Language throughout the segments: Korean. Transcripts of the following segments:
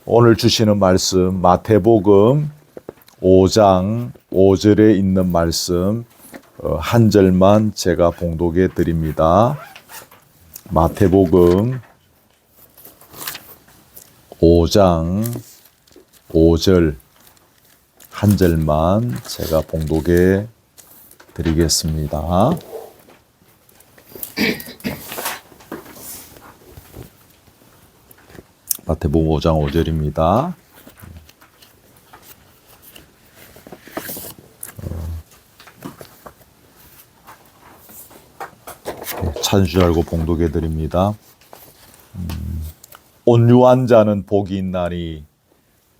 오늘 주시는 말씀 마태복음 5장 5절에 있는 말씀 한 절만 제가 봉독해 드립니다. 마태복음 5장 5절 한 절만 제가 봉독해 드리겠습니다. 마태복음 5장 5절입니다. 찾은 줄 알고 봉독해 드립니다. 온유한 자는 복이 있나니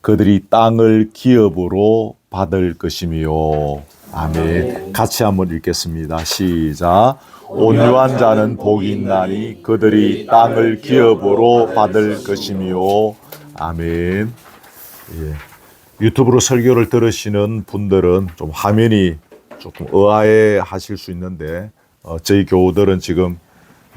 그들이 땅을 기업으로 받을 것이며. 아멘. 같이 한번 읽겠습니다. 시작. 온유한 자는 복이 있나니 그들이 땅을 기업으로 받을 것이며. 아멘. 예. 유튜브로 설교를 들으시는 분들은 좀 화면이 조금 의아해 하실 수 있는데 저희 교우들은 지금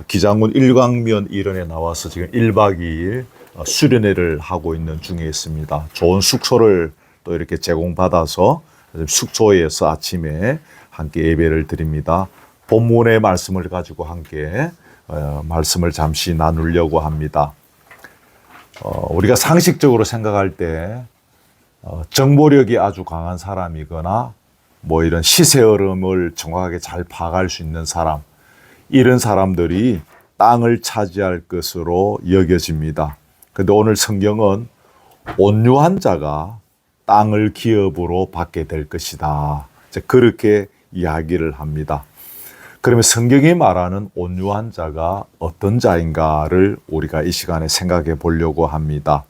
기장군 일광면 일원에 나와서 지금 1박 2일 수련회를 하고 있는 중에 있습니다. 좋은 숙소를 또 이렇게 제공받아서 숙소에서 아침에 함께 예배를 드립니다. 본문의 말씀을 가지고 함께 말씀을 잠시 나누려고 합니다. 우리가 상식적으로 생각할 때 정보력이 아주 강한 사람이거나 뭐 이런 시세 흐름을 정확하게 잘 파악할 수 있는 사람, 이런 사람들이 땅을 차지할 것으로 여겨집니다. 그런데 오늘 성경은 온유한 자가 땅을 기업으로 받게 될 것이다, 그렇게 이야기를 합니다. 그러면 성경이 말하는 온유한 자가 어떤 자인가를 우리가 이 시간에 생각해 보려고 합니다.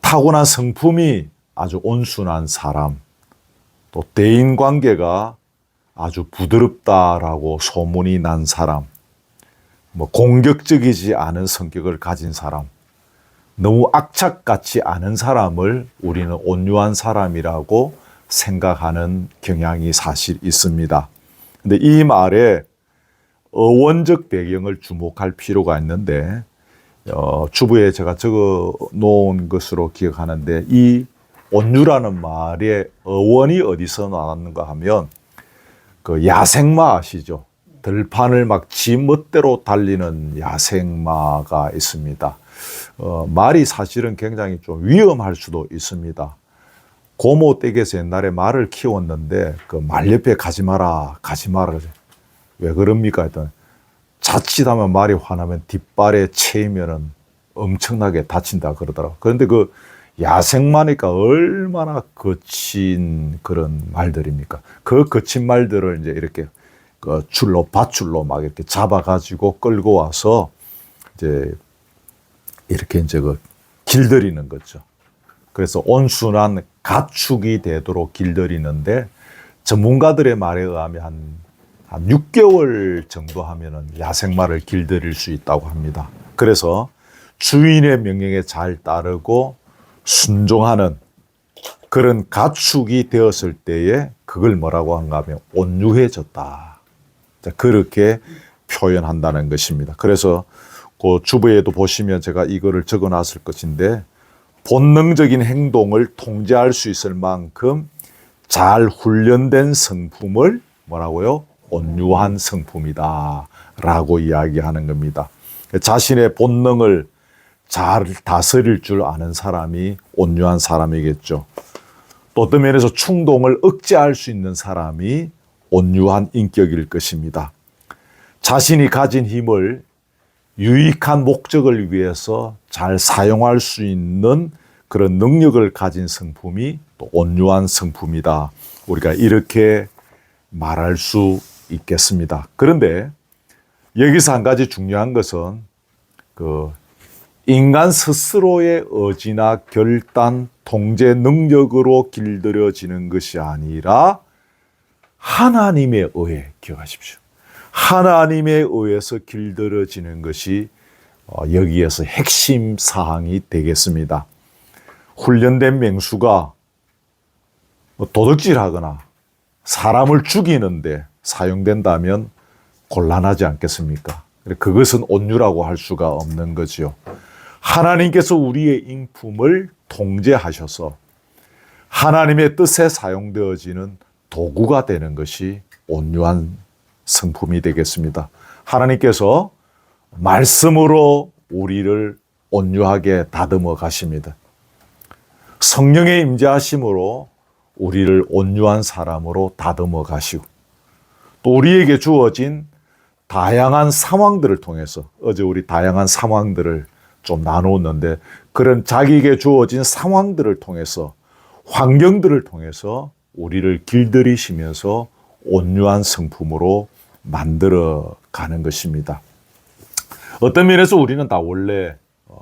타고난 성품이 아주 온순한 사람, 또 대인관계가 아주 부드럽다라고 소문이 난 사람, 공격적이지 않은 성격을 가진 사람, 너무 악착같지 않은 사람을 우리는 온유한 사람이라고 생각하는 경향이 사실 있습니다. 근데 이 말에 어원적 배경을 주목할 필요가 있는데 주부에 제가 적어 놓은 것으로 기억하는데, 이 온유라는 말의 어원이 어디서 나왔는가 하면 그 야생마 아시죠? 들판을 막 지 멋대로 달리는 야생마가 있습니다. 말이 사실은 굉장히 좀 위험할 수도 있습니다. 고모 댁에서 옛날에 말을 키웠는데 그 말 옆에 가지 마라, 가지 마라. 왜 그럽니까? 했더니 자칫하면 말이 화나면 뒷발에 채이면은 엄청나게 다친다 그러더라고요. 그런데 그 야생마니까 얼마나 거친 그런 말들입니까? 그 거친 말들을 이제 이렇게 그 줄로, 밧줄로 막 이렇게 잡아가지고 끌고 와서 이렇게 그 길들이는 거죠. 그래서 온순한 가축이 되도록 길들이는데, 전문가들의 말에 의하면 한 6개월 정도 하면은 야생마를 길들일 수 있다고 합니다. 그래서 주인의 명령에 잘 따르고 순종하는 그런 가축이 되었을 때에 그걸 뭐라고 한가 하면 온유해졌다, 그렇게 표현한다는 것입니다. 그래서 그 주부에도 보시면 제가 이거를 적어 놨을 것인데, 본능적인 행동을 통제할 수 있을 만큼 잘 훈련된 성품을 뭐라고요? 온유한 성품이다 라고 이야기하는 겁니다. 자신의 본능을 잘 다스릴 줄 아는 사람이 온유한 사람이겠죠. 또 어떤 면에서 충동을 억제할 수 있는 사람이 온유한 인격일 것입니다. 자신이 가진 힘을 유익한 목적을 위해서 잘 사용할 수 있는 그런 능력을 가진 성품이 또 온유한 성품이다, 우리가 이렇게 말할 수 있겠습니다. 그런데 여기서 한 가지 중요한 것은 그 인간 스스로의 의지나 결단, 통제 능력으로 길들여지는 것이 아니라 하나님에 의해, 기억하십시오. 하나님에 의해서 길들여지는 것이 여기에서 핵심 사항이 되겠습니다. 훈련된 맹수가 도둑질하거나 사람을 죽이는데 사용된다면 곤란하지 않겠습니까? 그것은 온유라고 할 수가 없는 거죠. 하나님께서 우리의 인품을 통제하셔서 하나님의 뜻에 사용되어지는 도구가 되는 것이 온유한 성품이 되겠습니다. 하나님께서 말씀으로 우리를 온유하게 다듬어 가십니다. 성령의 임재하심으로 우리를 온유한 사람으로 다듬어 가시고, 또 우리에게 주어진 다양한 상황들을 통해서, 어제 우리 다양한 상황들을 좀 나누었는데, 그런 자기에게 주어진 상황들을 통해서, 환경들을 통해서 우리를 길들이시면서 온유한 성품으로 만들어 가는 것입니다. 어떤 면에서 우리는 다 원래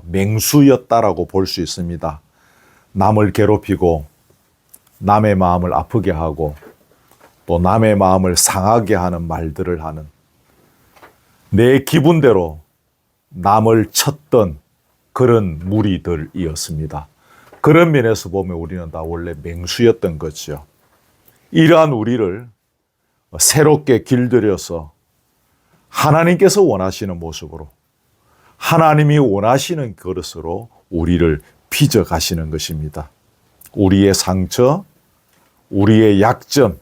맹수였다라고 볼 수 있습니다. 남을 괴롭히고 남의 마음을 아프게 하고 또 남의 마음을 상하게 하는 말들을 하는, 내 기분대로 남을 쳤던 그런 무리들이었습니다. 그런 면에서 보면 우리는 다 원래 맹수였던 거죠. 이러한 우리를 새롭게 길들여서 하나님께서 원하시는 모습으로, 하나님이 원하시는 그릇으로 우리를 빚어 가시는 것입니다. 우리의 상처, 우리의 약점,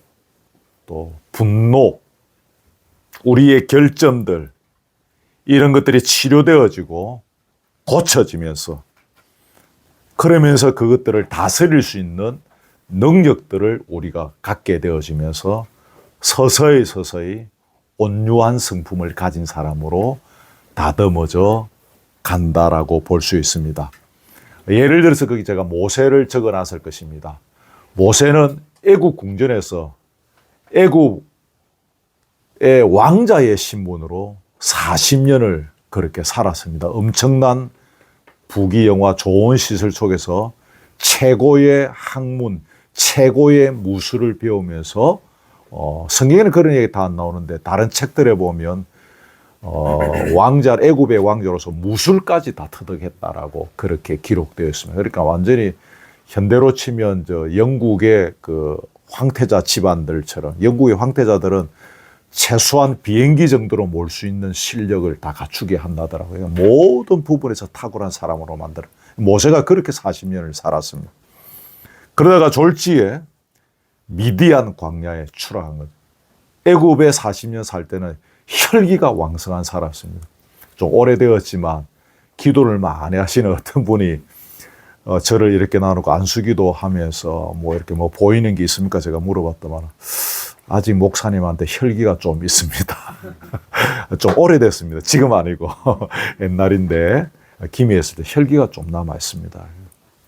또 분노, 우리의 결점들, 이런 것들이 치료되어지고 고쳐지면서, 그러면서 그것들을 다스릴 수 있는 능력들을 우리가 갖게 되어지면서 서서히 서서히 온유한 성품을 가진 사람으로 다듬어져 간다라고 볼 수 있습니다. 예를 들어서 거기 제가 모세를 적어놨을 것입니다. 모세는 애굽 궁전에서 애굽의 왕자의 신분으로 40년을 그렇게 살았습니다. 엄청난 부귀영화 좋은 시설 속에서 최고의 학문, 최고의 무술을 배우면서 성경에는 그런 얘기 다 안 나오는데 다른 책들에 보면 애굽의 왕자로서 무술까지 다 터득했다라고 그렇게 기록되어 있습니다. 그러니까 완전히 현대로 치면 영국의 그 황태자 집안들처럼, 영국의 황태자들은 최소한 비행기 정도로 몰 수 있는 실력을 다 갖추게 한다더라고요. 모든 부분에서 탁월한 사람으로 만들어. 모세가 그렇게 40년을 살았습니다. 그러다가 졸지에 미디안 광야에 추락한 것. 애굽에 40년 살 때는 혈기가 왕성한 사람입니다. 좀 오래되었지만 기도를 많이 하시는 어떤 분이 저를 이렇게 나누고 안수기도 하면서 이렇게 보이는 게 있습니까? 제가 물어봤더만 아직 목사님한테 혈기가 좀 있습니다. 좀 오래됐습니다. 지금 아니고 옛날인데 기미했을 때 혈기가 좀 남아 있습니다.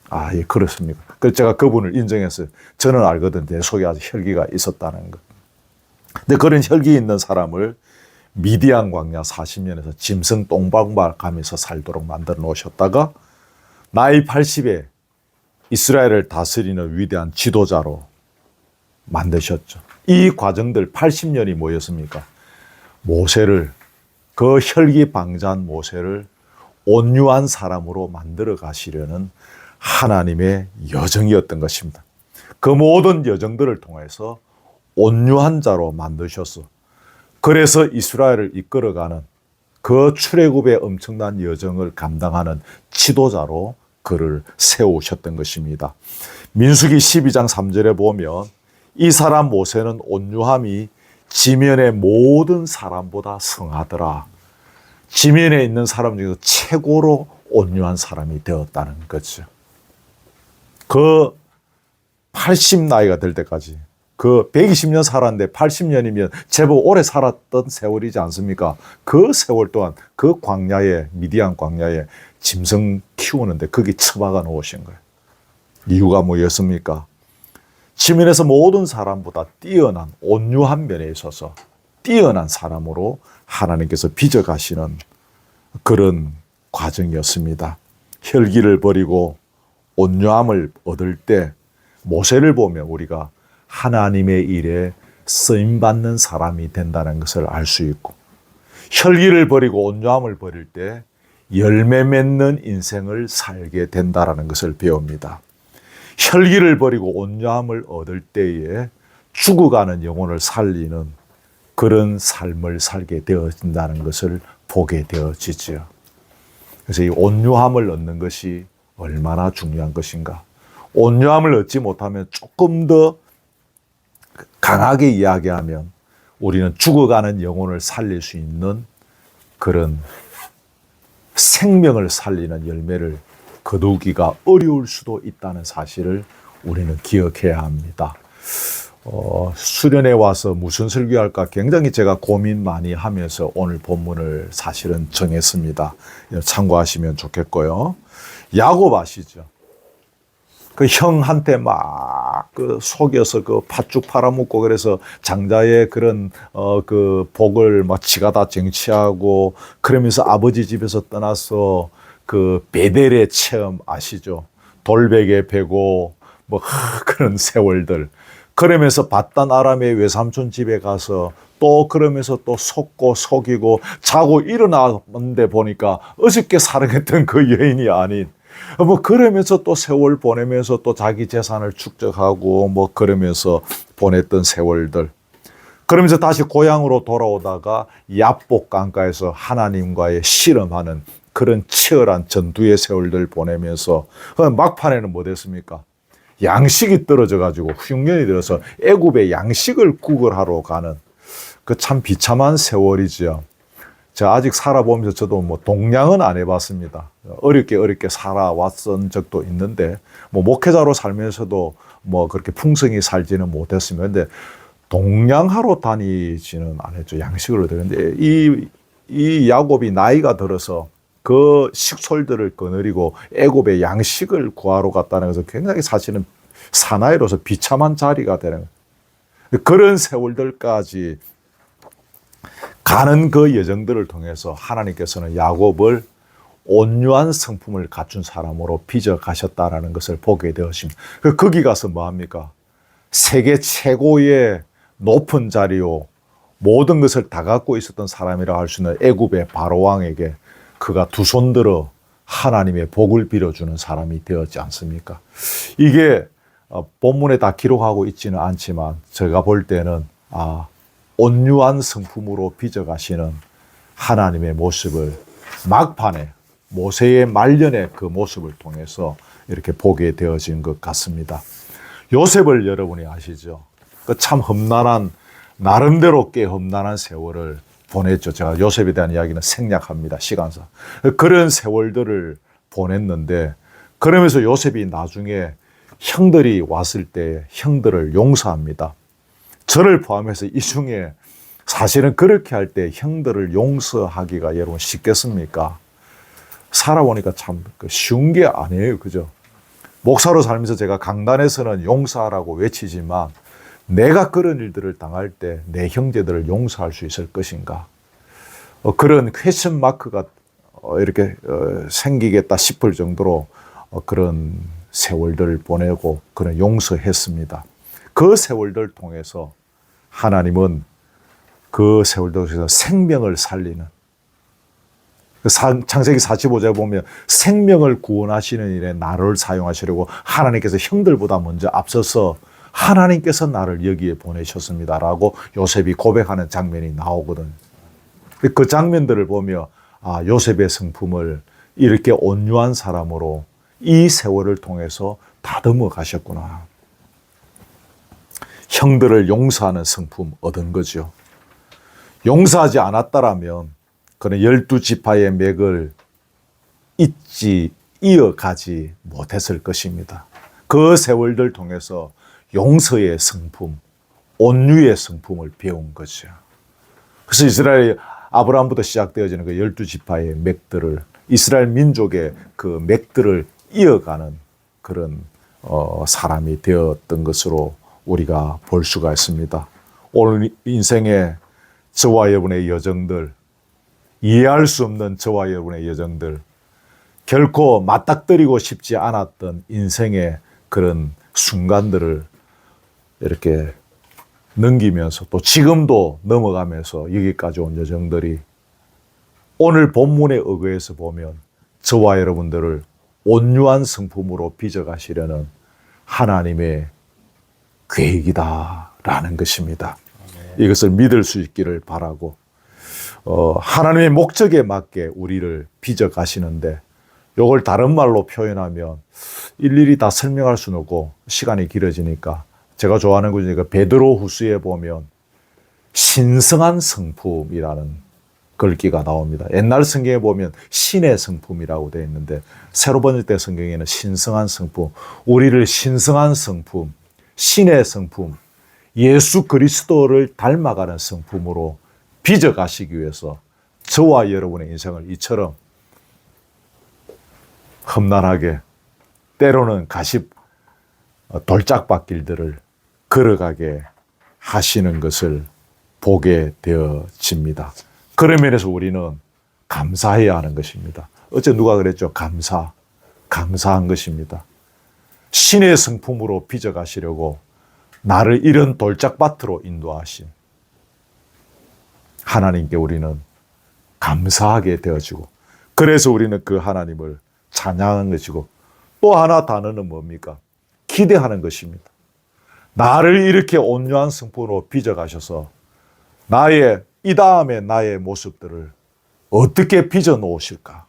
아, 예, 그렇습니까? 그래서 제가 그분을 인정했어요. 저는 알거든, 내 속에 아직 혈기가 있었다는 것. 근데 그런 혈기 있는 사람을 미디안 광야 40년에서 짐승 똥방발 가면서 살도록 만들어 놓으셨다가 나이 80에 이스라엘을 다스리는 위대한 지도자로 만드셨죠. 이 과정들 80년이 뭐였습니까? 모세를, 그 혈기방자한 모세를 온유한 사람으로 만들어 가시려는 하나님의 여정이었던 것입니다. 그 모든 여정들을 통해서 온유한 자로 만드셨어. 그래서 이스라엘을 이끌어가는 그 출애굽의 엄청난 여정을 감당하는 지도자로 그를 세우셨던 것입니다. 민수기 12장 3절에 보면 이 사람 모세는 온유함이 지면의 모든 사람보다 성하더라. 지면에 있는 사람 중에서 최고로 온유한 사람이 되었다는 거죠. 그 80 나이가 될 때까지, 그 120년 살았는데 80년이면 제법 오래 살았던 세월이지 않습니까? 그 세월 동안 그 광야에, 미디안 광야에 짐승 키우는데 거기 처박아 놓으신 거예요. 이유가 뭐였습니까? 지면에서 모든 사람보다 뛰어난 온유한 면에 있어서 뛰어난 사람으로 하나님께서 빚어가시는 그런 과정이었습니다. 혈기를 버리고 온유함을 얻을 때 모세를 보면 우리가 하나님의 일에 쓰임받는 사람이 된다는 것을 알 수 있고, 혈기를 버리고 온유함을 버릴 때 열매 맺는 인생을 살게 된다는 것을 배웁니다. 혈기를 버리고 온유함을 얻을 때에 죽어가는 영혼을 살리는 그런 삶을 살게 되어진다는 것을 보게 되어지죠. 그래서 이 온유함을 얻는 것이 얼마나 중요한 것인가. 온유함을 얻지 못하면 조금 더 강하게 이야기하면 우리는 죽어가는 영혼을 살릴 수 있는 그런 생명을 살리는 열매를 거두기가 어려울 수도 있다는 사실을 우리는 기억해야 합니다. 수련회 와서 무슨 설교할까 굉장히 제가 고민 많이 하면서 오늘 본문을 사실은 정했습니다. 참고하시면 좋겠고요. 야곱 아시죠? 그 형한테 막 그 속여서 그 팥죽 팔아먹고 그래서 장자의 그런 그 복을 막 지가 다 쟁취하고 그러면서 아버지 집에서 떠나서 그 베델의 체험 아시죠? 돌베개 베고 뭐 그런 세월들. 그러면서 바단 아람의 외삼촌 집에 가서 또 그러면서 또 속고 속이고 자고 일어났는데 보니까 어저께 사랑했던 그 여인이 아닌 뭐 그러면서 또 세월 보내면서 또 자기 재산을 축적하고 뭐 그러면서 보냈던 세월들. 그러면서 다시 고향으로 돌아오다가 야복 강가에서 하나님과의 씨름하는 그런 치열한 전투의 세월들 보내면서 막판에는 뭐 됐습니까? 양식이 떨어져 가지고 흉년이 들어서 애굽의 양식을 구걸하러 가는 그 참 비참한 세월이죠. 제가 아직 살아보면서 저도 뭐 동냥은 안 해봤습니다. 어렵게 살아왔던 적도 있는데 뭐 목회자로 살면서도 뭐 그렇게 풍성히 살지는 못했습니다. 근데 동냥하러 다니지는 않았죠. 양식을 얻었는데 이 야곱이 나이가 들어서 그 식솔들을 거느리고 애굽의 양식을 구하러 갔다는 것은 굉장히 사실은 사나이로서 비참한 자리가 되는 거예요. 그런 세월들까지 가는 그 여정들을 통해서 하나님께서는 야곱을 온유한 성품을 갖춘 사람으로 빚어 가셨다라는 것을 보게 되었습니다. 거기 가서 뭐 합니까? 세계 최고의 높은 자리요 모든 것을 다 갖고 있었던 사람이라 할 수 있는 애굽의 바로 왕에게 그가 두 손 들어 하나님의 복을 빌어주는 사람이 되었지 않습니까? 이게 본문에 다 기록하고 있지는 않지만 제가 볼 때는 온유한 성품으로 빚어가시는 하나님의 모습을 막판에 모세의 말년의 그 모습을 통해서 이렇게 보게 되어진 것 같습니다. 요셉을 여러분이 아시죠? 그 참 험난한 나름대로 꽤 험난한 세월을 보냈죠. 제가 요셉에 대한 이야기는 생략합니다. 시간상. 그런 세월들을 보냈는데 그러면서 요셉이 나중에 형들이 왔을 때 형들을 용서합니다. 저를 포함해서 이 중에 사실은 그렇게 할 때 형들을 용서하기가 여러분 쉽겠습니까? 살아보니까 참 쉬운 게 아니에요. 그죠? 목사로 살면서 제가 강단에서는 용서하라고 외치지만 내가 그런 일들을 당할 때 내 형제들을 용서할 수 있을 것인가? 그런 퀘스천 마크가 이렇게 생기겠다 싶을 정도로 그런 세월들을 보내고 그런 용서했습니다. 그 세월들 통해서 하나님은 그 세월들 통해서 생명을 살리는 창세기 45장에 보면 생명을 구원하시는 일에 나를 사용하시려고 하나님께서 형들보다 먼저 앞서서 하나님께서 나를 여기에 보내셨습니다라고 요셉이 고백하는 장면이 나오거든요. 그 장면들을 보며 요셉의 성품을 이렇게 온유한 사람으로 이 세월을 통해서 다듬어 가셨구나. 형들을 용서하는 성품 얻은 거죠. 용서하지 않았다라면 그는 12지파의 맥을 이어가지 못했을 것입니다. 그 세월들 통해서 용서의 성품, 온유의 성품을 배운 거죠. 그래서 이스라엘 아브라함부터 시작되어지는 그 12지파의 맥들을 이스라엘 민족의 그 맥들을 이어가는 그런 사람이 되었던 것으로 우리가 볼 수가 있습니다. 오늘 인생의 저와 여러분의 여정들, 이해할 수 없는 저와 여러분의 여정들, 결코 맞닥뜨리고 싶지 않았던 인생의 그런 순간들을 이렇게 넘기면서 또 지금도 넘어가면서 여기까지 온 여정들이 오늘 본문에 의거해서 보면 저와 여러분들을 온유한 성품으로 빚어가시려는 하나님의 계획이다라는 것입니다. 이것을 믿을 수 있기를 바라고 하나님의 목적에 맞게 우리를 빚어 가시는데, 요걸 다른 말로 표현하면 일일이 다 설명할 수는 없고 시간이 길어지니까 제가 좋아하는 구절이 베드로 후서에 보면 신성한 성품이라는 글귀가 나옵니다. 옛날 성경에 보면 신의 성품이라고 되어 있는데 새로 번역 때 성경에는 신성한 성품, 우리를 신성한 성품, 신의 성품, 예수 그리스도를 닮아가는 성품으로 빚어 가시기 위해서 저와 여러분의 인생을 이처럼 험난하게 때로는 돌짝밭길들을 걸어가게 하시는 것을 보게 되어집니다. 그런 면에서 우리는 감사해야 하는 것입니다. 어제 누가 그랬죠? 감사한 것입니다. 신의 성품으로 빚어 가시려고 나를 이런 돌짝밭으로 인도하신 하나님께 우리는 감사하게 되어지고, 그래서 우리는 그 하나님을 찬양하는 것이고, 또 하나 단어는 뭡니까? 기대하는 것입니다. 나를 이렇게 온유한 성품으로 빚어 가셔서 이 다음에 나의 모습들을 어떻게 빚어 놓으실까?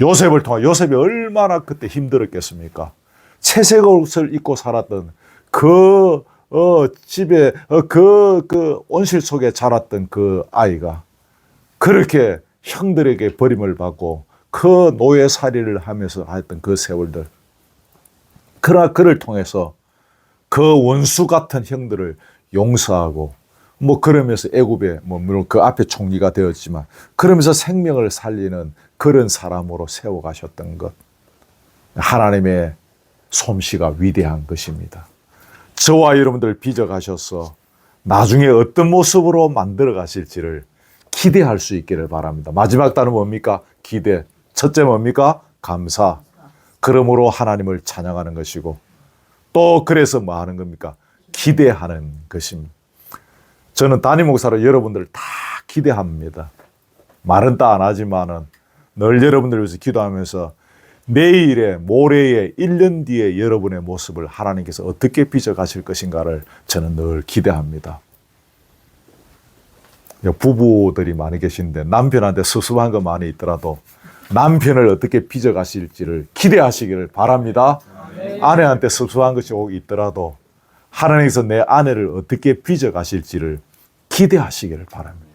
요셉을 통해, 요셉이 얼마나 그때 힘들었겠습니까? 채색 옷을 입고 살았던 집에, 온실 속에 자랐던 그 아이가 그렇게 형들에게 버림을 받고 그 노예살이를 하면서 했던 그 세월들. 그러나 그를 통해서 그 원수 같은 형들을 용서하고, 그러면서 애굽에, 물론 그 앞에 총리가 되었지만, 그러면서 생명을 살리는 그런 사람으로 세워가셨던 것. 하나님의 솜씨가 위대한 것입니다. 저와 여러분들 빚어가셔서 나중에 어떤 모습으로 만들어 가실지를 기대할 수 있기를 바랍니다. 마지막 단어 뭡니까? 기대. 첫째 뭡니까? 감사. 그러므로 하나님을 찬양하는 것이고, 또 그래서 뭐 하는 겁니까? 기대하는 것입니다. 저는 담임 목사로 여러분들을 다 기대합니다. 말은 다 안 하지만은 늘 여러분들을 위해서 기도하면서 내일에, 모레에, 1년 뒤에 여러분의 모습을 하나님께서 어떻게 빚어 가실 것인가를 저는 늘 기대합니다. 부부들이 많이 계신데 남편한테 섭섭한 거 많이 있더라도 남편을 어떻게 빚어 가실지를 기대하시기를 바랍니다. 아내한테 섭섭한 것이 있더라도 하나님께서 내 아내를 어떻게 빚어 가실지를 기대하시기를 바랍니다.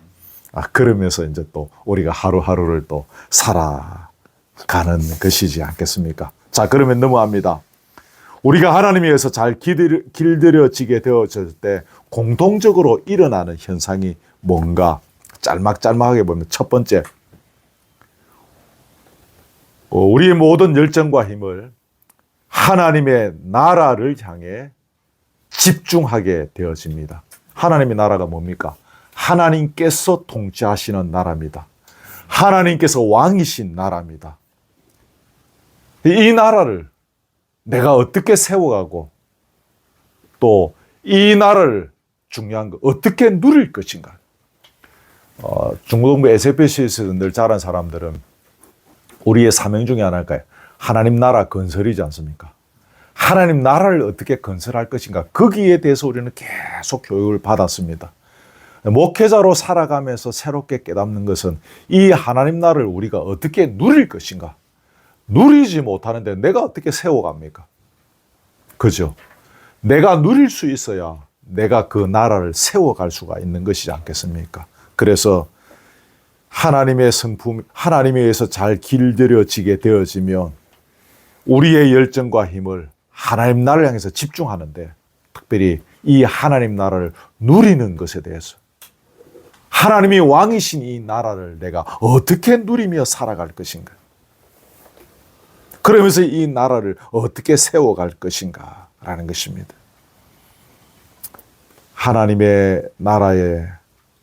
그러면서 이제 또 우리가 하루하루를 또 살아가는 것이지 않겠습니까? 자, 그러면 넘어갑니다. 우리가 하나님에 의해서 잘 길들여지게 되어질 때 공통적으로 일어나는 현상이 뭔가 짤막짤막하게 보면, 첫 번째, 우리의 모든 열정과 힘을 하나님의 나라를 향해 집중하게 되어집니다. 하나님의 나라가 뭡니까? 하나님께서 통치하시는 나라입니다. 하나님께서 왕이신 나라입니다. 이 나라를 내가 어떻게 세워가고, 또 이 나라를 중요한 거 어떻게 누릴 것인가. 중고등부 SFC에서 늘 자란 사람들은 우리의 사명 중에 하나일까요? 하나님 나라 건설이지 않습니까? 하나님 나라를 어떻게 건설할 것인가, 거기에 대해서 우리는 계속 교육을 받았습니다. 목회자로 살아가면서 새롭게 깨닫는 것은 이 하나님 나라를 우리가 어떻게 누릴 것인가. 누리지 못하는데 내가 어떻게 세워갑니까? 그죠? 내가 누릴 수 있어야 내가 그 나라를 세워갈 수가 있는 것이지 않겠습니까? 그래서 하나님의 성품, 하나님에 의해서 잘 길들여지게 되어지면 우리의 열정과 힘을 하나님 나라를 향해서 집중하는데, 특별히 이 하나님 나라를 누리는 것에 대해서, 하나님이 왕이신 이 나라를 내가 어떻게 누리며 살아갈 것인가, 그러면서 이 나라를 어떻게 세워갈 것인가 라는 것입니다. 하나님의 나라의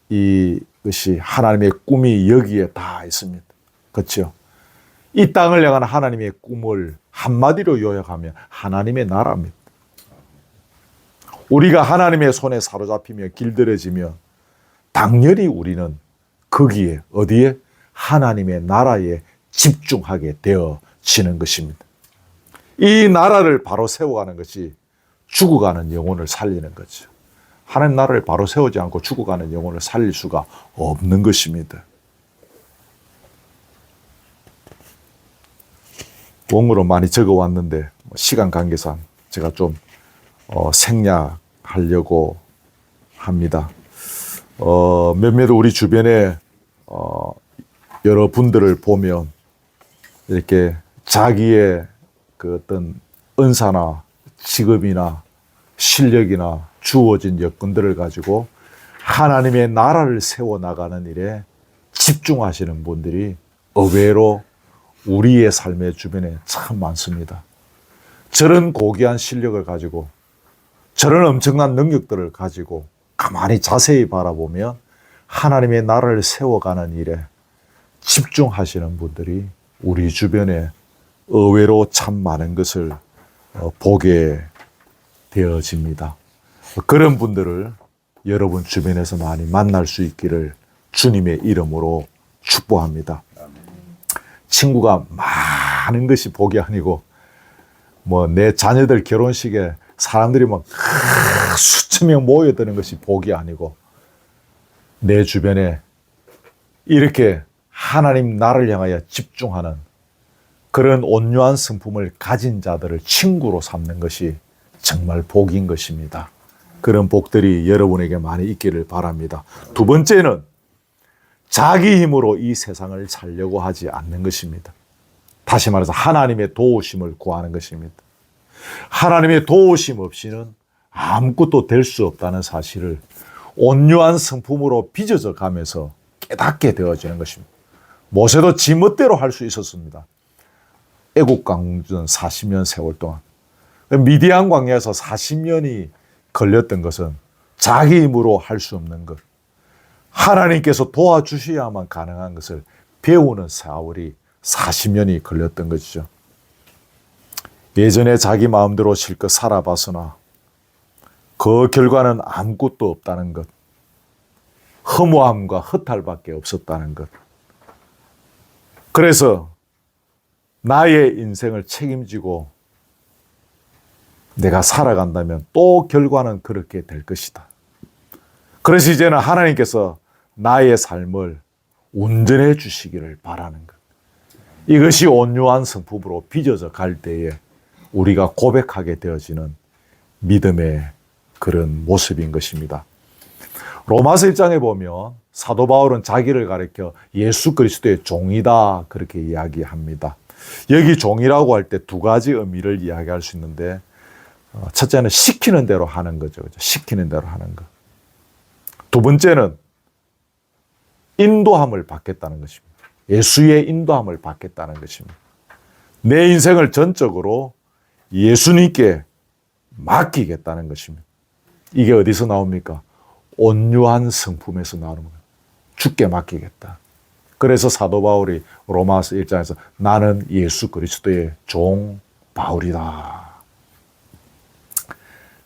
이것이, 하나님의 꿈이 여기에 다 있습니다. 그렇죠? 이 땅을 향한 하나님의 꿈을 한마디로 요약하면 하나님의 나라입니다. 우리가 하나님의 손에 사로잡히며 길들여지면 당연히 우리는 거기에, 어디에? 하나님의 나라에 집중하게 되어지는 것입니다. 이 나라를 바로 세워가는 것이 죽어가는 영혼을 살리는 거죠. 하나님 나라를 바로 세우지 않고 죽어가는 영혼을 살릴 수가 없는 것입니다. 원고로 많이 적어왔는데 시간 관계상 제가 좀 생략하려고 합니다. 몇몇 우리 주변에 여러 분들을 보면 이렇게 자기의 그 어떤 은사나 직업이나 실력이나 주어진 여건들을 가지고 하나님의 나라를 세워나가는 일에 집중하시는 분들이 의외로 우리의 삶의 주변에 참 많습니다. 저런 고귀한 실력을 가지고 저런 엄청난 능력들을 가지고 가만히 자세히 바라보면 하나님의 나라를 세워가는 일에 집중하시는 분들이 우리 주변에 의외로 참 많은 것을 보게 되어집니다. 그런 분들을 여러분 주변에서 많이 만날 수 있기를 주님의 이름으로 축복합니다. 친구가 많은 것이 복이 아니고 뭐 내 자녀들 결혼식에 사람들이 막 수천 명 모여드는 것이 복이 아니고 내 주변에 이렇게 하나님 나를 향하여 집중하는 그런 온유한 성품을 가진 자들을 친구로 삼는 것이 정말 복인 것입니다. 그런 복들이 여러분에게 많이 있기를 바랍니다. 두 번째는 자기 힘으로 이 세상을 살려고 하지 않는 것입니다. 다시 말해서 하나님의 도우심을 구하는 것입니다. 하나님의 도우심 없이는 아무것도 될 수 없다는 사실을 온유한 성품으로 빚어져 가면서 깨닫게 되어지는 것입니다. 모세도 지 멋대로 할 수 있었습니다. 애국 강전 40년 세월 동안. 미디안 광야에서 40년이 걸렸던 것은 자기 힘으로 할 수 없는 것. 하나님께서 도와주셔야만 가능한 것을 배우는 세월이 40년이 걸렸던 것이죠. 예전에 자기 마음대로 실컷 살아봤으나 그 결과는 아무것도 없다는 것. 허무함과 허탈밖에 없었다는 것. 그래서 나의 인생을 책임지고 내가 살아간다면 또 결과는 그렇게 될 것이다. 그래서 이제는 하나님께서 나의 삶을 운전해 주시기를 바라는 것. 이것이 온유한 성품으로 빚어져 갈 때에 우리가 고백하게 되어지는 믿음의 그런 모습인 것입니다. 로마서 1장에 보면 사도 바울은 자기를 가리켜 예수 그리스도의 종이다 그렇게 이야기합니다. 여기 종이라고 할 때 두 가지 의미를 이야기할 수 있는데 첫째는 시키는 대로 하는 거죠. 시키는 대로 하는 것. 두 번째는 인도함을 받겠다는 것입니다. 예수의 인도함을 받겠다는 것입니다. 내 인생을 전적으로 예수님께 맡기겠다는 것입니다. 이게 어디서 나옵니까? 온유한 성품에서 나오는 거예요. 주께 맡기겠다. 그래서 사도 바울이 로마서 1장에서 나는 예수 그리스도의 종 바울이다.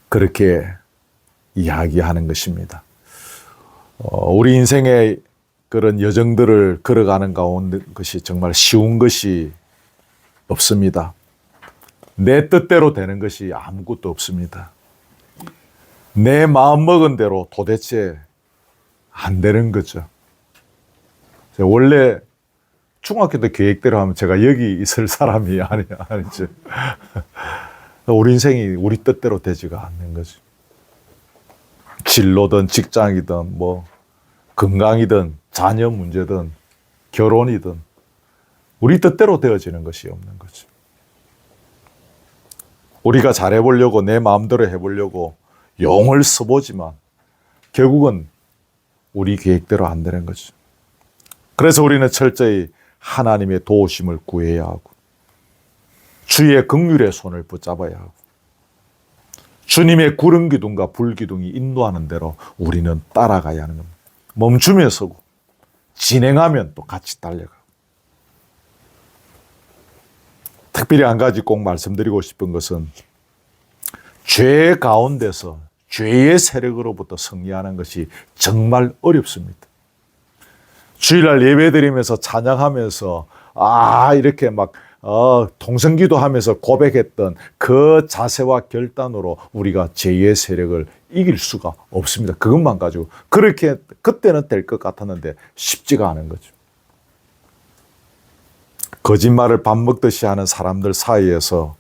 그렇게 이야기하는 것입니다. 우리 인생의 그런 여정들을 걸어가는 가운데 것이 정말 쉬운 것이 없습니다. 내 뜻대로 되는 것이 아무것도 없습니다. 내 마음먹은 대로 도대체 안 되는 거죠. 원래 중학교 때 계획대로 하면 제가 여기 있을 사람이 아니죠. 우리 인생이 우리 뜻대로 되지가 않는 거죠. 진로든 직장이든 뭐 건강이든 자녀 문제든 결혼이든 우리 뜻대로 되어지는 것이 없는 거죠. 우리가 잘해보려고 내 마음대로 해보려고 용을 써보지만 결국은 우리 계획대로 안 되는 거죠. 그래서 우리는 철저히 하나님의 도우심을 구해야 하고 주의 긍휼의 손을 붙잡아야 하고 주님의 구름 기둥과 불 기둥이 인도하는 대로 우리는 따라가야 하는 겁니다. 멈추면 서고 진행하면 또 같이 달려가고. 특별히 한 가지 꼭 말씀드리고 싶은 것은 죄 가운데서 죄의 세력으로부터 승리하는 것이 정말 어렵습니다. 주일날 예배드리면서 찬양하면서 이렇게 막 통성기도 하면서 고백했던 그 자세와 결단으로 우리가 제2의 세력을 이길 수가 없습니다. 그것만 가지고. 그렇게 그때는 될 것 같았는데 쉽지가 않은 거죠. 거짓말을 밥 먹듯이 하는 사람들 사이에서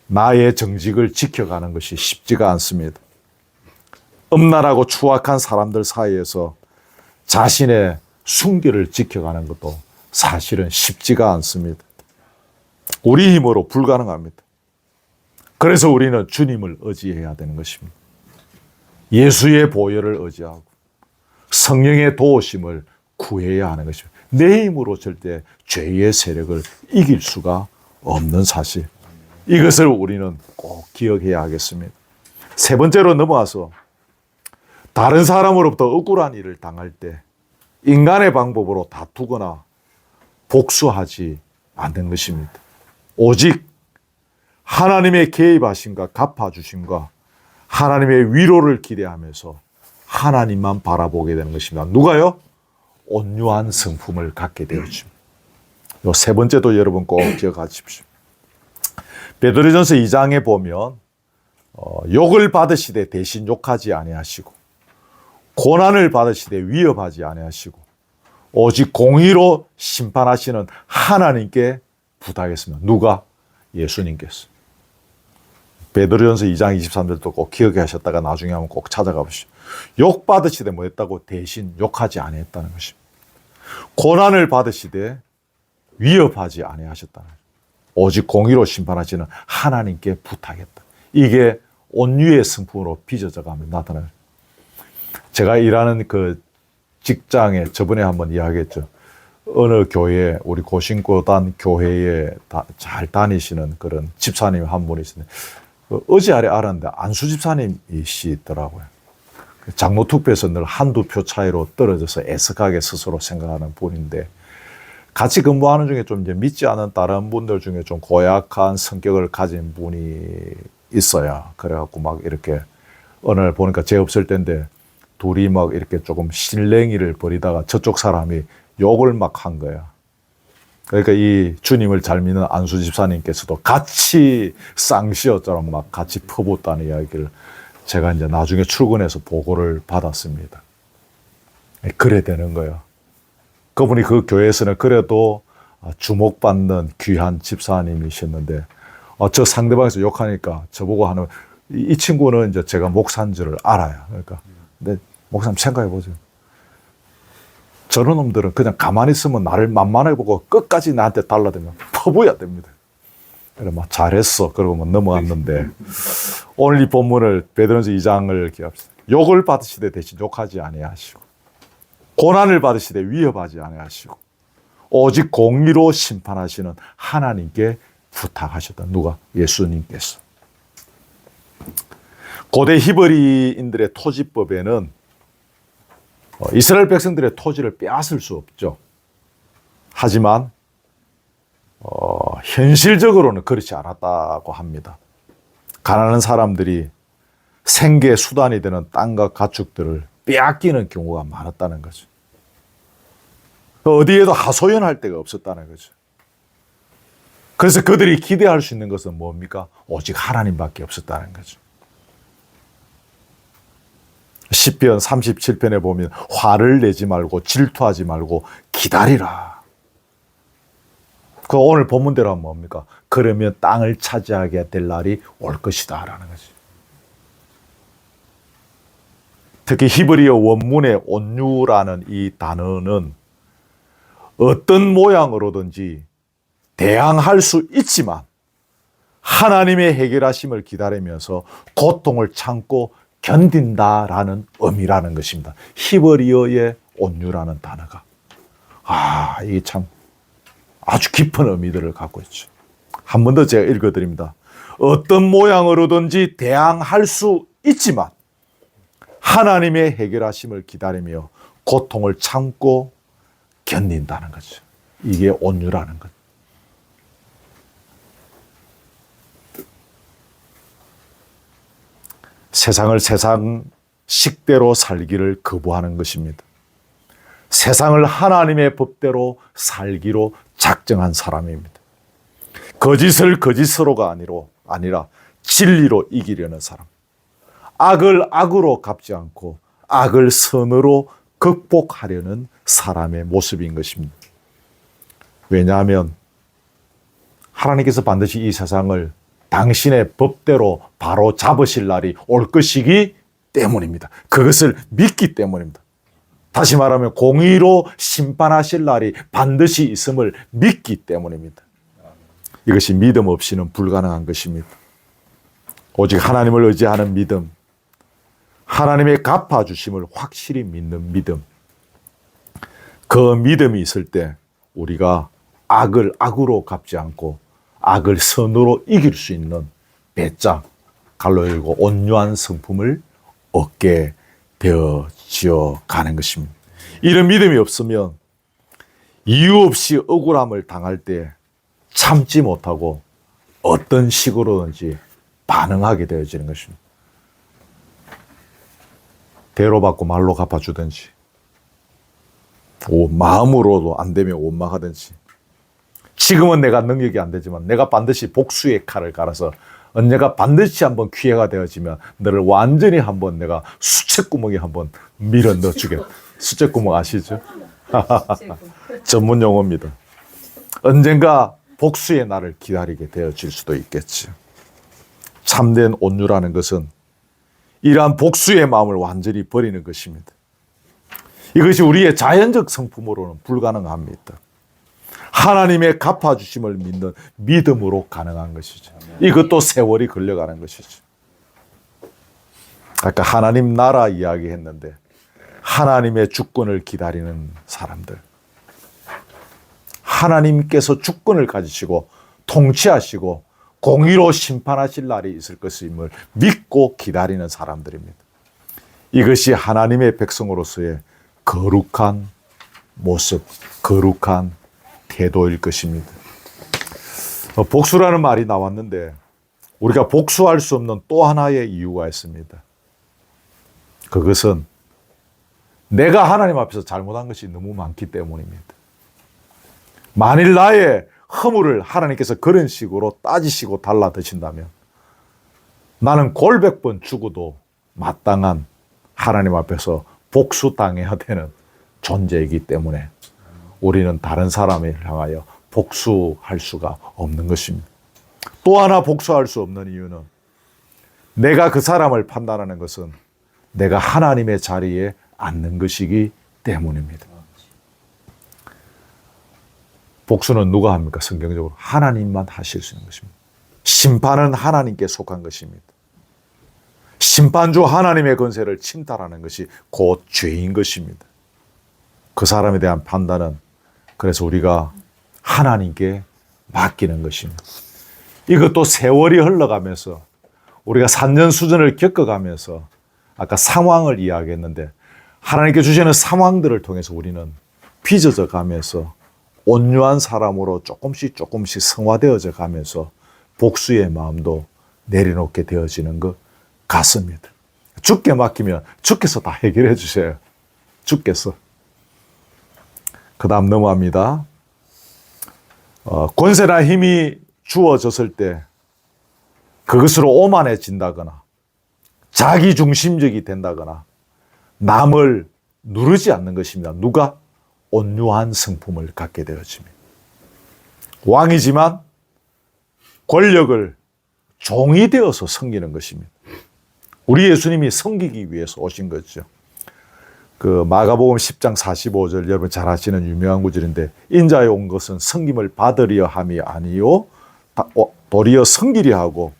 나의 정직을 지켜가는 것이 쉽지가 않습니다. 음란하고 추악한 사람들 사이에서 자신의 순결을 지켜가는 것도 사실은 쉽지가 않습니다. 우리 힘으로 불가능합니다. 그래서 우리는 주님을 의지해야 되는 것입니다. 예수의 보혈을 의지하고 성령의 도우심을 구해야 하는 것입니다. 내 힘으로 절대 죄의 세력을 이길 수가 없는 사실. 이것을 우리는 꼭 기억해야 하겠습니다. 세 번째로 넘어와서 다른 사람으로부터 억울한 일을 당할 때 인간의 방법으로 다투거나 복수하지 않는 것입니다. 오직 하나님의 개입하심과 갚아주심과 하나님의 위로를 기대하면서 하나님만 바라보게 되는 것입니다. 누가요? 온유한 성품을 갖게 되었습니다. 이 세 번째도 여러분 꼭 기억하십시오. 베드로전서 2장에 보면 욕을 받으시되 대신 욕하지 아니하시고 고난을 받으시되 위협하지 아니하시고 오직 공의로 심판하시는 하나님께 부탁했습니다. 누가? 예수님께서. 베드로전서 2장 23절도 꼭 기억하셨다가 나중에 한번 꼭 찾아가 보시죠. 욕 받으시되 뭐 했다고? 대신 욕하지 아니했다는 것입니다. 고난을 받으시되 위협하지 아니하셨다는 것입니다. 오직 공의로 심판하시는 하나님께 부탁했다. 이게 온유의 성품으로 빚어져 가면 나타나요. 제가 일하는 그 직장에 저번에 한번 이야기했죠. 어느 교회, 우리 고신고단 교회에 잘 다니시는 그런 집사님 한 분이 있는데 어제 알았는데 안수 집사님이시더라고요. 장로 투표에서 늘 한두 표 차이로 떨어져서 애석하게 스스로 생각하는 분인데 같이 근무하는 중에 좀 이제 믿지 않은 다른 분들 중에 좀 고약한 성격을 가진 분이 있어요. 그래갖고 막 이렇게 어느 날 보니까 제 없을 때인데 둘이 막 이렇게 조금 실랭이를 벌이다가 저쪽 사람이 욕을 막 한 거야. 그러니까 이 주님을 잘 믿는 안수 집사님께서도 같이 쌍시어처럼 막 같이 퍼붓다는 이야기를 제가 이제 나중에 출근해서 보고를 받았습니다. 그래 되는 거예요. 그분이 그 교회에서는 그래도 주목받는 귀한 집사님이셨는데 저 상대방에서 욕하니까 저보고 하는 이 친구는 이제 제가 목사인 줄을 알아요. 그러니까 근데 목사님 생각해 보세요. 저런 놈들은 그냥 가만히 있으면 나를 만만해 보고 끝까지 나한테 달라들면 퍼부어야 됩니다. 그래 막 잘했어. 그러고 뭐 넘어갔는데 오늘 이 본문을 베드로전서 2장을 기억합시다. 욕을 받으시되 대신 욕하지 아니하시고 고난을 받으시되 위협하지 아니하시고 오직 공의로 심판하시는 하나님께 부탁하셨다. 누가? 예수님께서. 고대 히브리인들의 토지법에는 이스라엘 백성들의 토지를 빼앗을 수 없죠. 하지만 현실적으로는 그렇지 않았다고 합니다. 가난한 사람들이 생계 수단이 되는 땅과 가축들을 빼앗기는 경우가 많았다는 거죠. 어디에도 하소연할 데가 없었다는 거죠. 그래서 그들이 기대할 수 있는 것은 뭡니까? 오직 하나님밖에 없었다는 거죠. 시편 37편에 보면 화를 내지 말고 질투하지 말고 기다리라. 그 오늘 본문대로 하면 뭡니까? 그러면 땅을 차지하게 될 날이 올 것이다 라는 거죠. 특히 히브리어 원문의 온유라는 이 단어는 어떤 모양으로든지 대항할 수 있지만 하나님의 해결하심을 기다리면서 고통을 참고 견딘다라는 의미라는 것입니다. 히브리어의 온유라는 단어가. 이게 참 아주 깊은 의미들을 갖고 있죠. 한 번 더 제가 읽어드립니다. 어떤 모양으로든지 대항할 수 있지만 하나님의 해결하심을 기다리며 고통을 참고 견딘다는 거죠. 이게 온유라는 것. 세상을 세상 식대로 살기를 거부하는 것입니다. 세상을 하나님의 법대로 살기로 작정한 사람입니다. 거짓을 거짓으로가 아니라 진리로 이기려는 사람. 악을 악으로 갚지 않고 악을 선으로 극복하려는 사람의 모습인 것입니다. 왜냐하면 하나님께서 반드시 이 세상을 당신의 법대로 바로 잡으실 날이 올 것이기 때문입니다. 그것을 믿기 때문입니다. 다시 말하면 공의로 심판하실 날이 반드시 있음을 믿기 때문입니다. 이것이 믿음 없이는 불가능한 것입니다. 오직 하나님을 의지하는 믿음, 하나님의 갚아주심을 확실히 믿는 믿음, 그 믿음이 있을 때 우리가 악을 악으로 갚지 않고 악을 선으로 이길 수 있는 배짱, 갈로 열고 온유한 성품을 얻게 되어지어 가는 것입니다. 이런 믿음이 없으면 이유 없이 억울함을 당할 때 참지 못하고 어떤 식으로든지 반응하게 되어지는 것입니다. 대로 받고 말로 갚아주든지, 마음으로도 안 되면 원망하든지, 지금은 내가 능력이 안 되지만 내가 반드시 복수의 칼을 갈아서 언제가 반드시 한번 기회가 되어지면 너를 완전히 한번 내가 수채구멍에 한번 밀어 넣어주겠다. 수채구멍 아시죠? 전문 용어입니다. 언젠가 복수의 날을 기다리게 되어질 수도 있겠죠. 참된 온유라는 것은 이러한 복수의 마음을 완전히 버리는 것입니다. 이것이 우리의 자연적 성품으로는 불가능합니다. 하나님의 갚아주심을 믿는 믿음으로 가능한 것이죠. 이것도 세월이 걸려가는 것이죠. 아까 하나님 나라 이야기했는데 하나님의 주권을 기다리는 사람들, 하나님께서 주권을 가지시고 통치하시고 공의로 심판하실 날이 있을 것임을 믿고 기다리는 사람들입니다. 이것이 하나님의 백성으로서의 거룩한 모습, 거룩한 태도일 것입니다. 복수라는 말이 나왔는데 우리가 복수할 수 없는 또 하나의 이유가 있습니다. 그것은 내가 하나님 앞에서 잘못한 것이 너무 많기 때문입니다. 만일 나의 허물을 하나님께서 그런 식으로 따지시고 달라 드신다면 나는 골백 번 죽어도 마땅한 하나님 앞에서 복수당해야 되는 존재이기 때문에 우리는 다른 사람을 향하여 복수할 수가 없는 것입니다. 또 하나 복수할 수 없는 이유는 내가 그 사람을 판단하는 것은 내가 하나님의 자리에 앉는 것이기 때문입니다. 복수는 누가 합니까? 성경적으로 하나님만 하실 수 있는 것입니다. 심판은 하나님께 속한 것입니다. 심판주 하나님의 권세를 침탈하는 것이 곧 죄인 것입니다. 그 사람에 대한 판단은 그래서 우리가 하나님께 맡기는 것입니다. 이것도 세월이 흘러가면서 우리가 산전수전을 겪어가면서 아까 상황을 이야기했는데 하나님께 주시는 상황들을 통해서 우리는 빚어져 가면서 온유한 사람으로 조금씩 성화되어져 가면서 복수의 마음도 내려놓게 되어지는 것 같습니다. 주께 맡기면 주께서 다 해결해 주셔요. 주께서. 그 다음 넘어갑니다. 권세나 힘이 주어졌을 때 그것으로 오만해진다거나 자기 중심적이 된다거나 남을 누르지 않는 것입니다. 누가? 온유한 성품을 갖게 되어집니다. 왕이지만 권력을 종이 되어서 섬기는 것입니다. 우리 예수님이 섬기기 위해서 오신 거죠. 그 마가복음 10장 45절 여러분 잘 아시는 유명한 구절인데 인자에 온 것은 섬김을 받으려 함이 아니요 도리어 섬기려 하고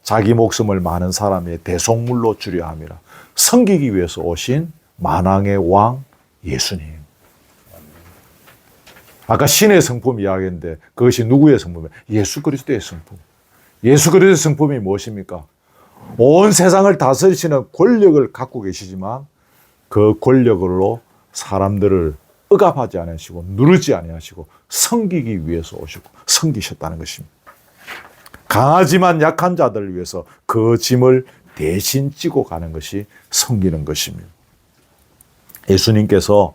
자기 목숨을 많은 사람의 대속물로 주려 함이라. 섬기기 위해서 오신 만왕의 왕 예수님. 아까 신의 성품 이야기했는데 그것이 누구의 성품이에요? 예수 그리스도의 성품. 예수 그리스도의 성품이 무엇입니까? 온 세상을 다스리시는 권력을 갖고 계시지만 그 권력으로 사람들을 억압하지 아니하시고 누르지 아니하시고 섬기기 위해서 오시고 섬기셨다는 것입니다. 강하지만 약한 자들을 위해서 그 짐을 대신 지고 가는 것이 섬기는 것입니다. 예수님께서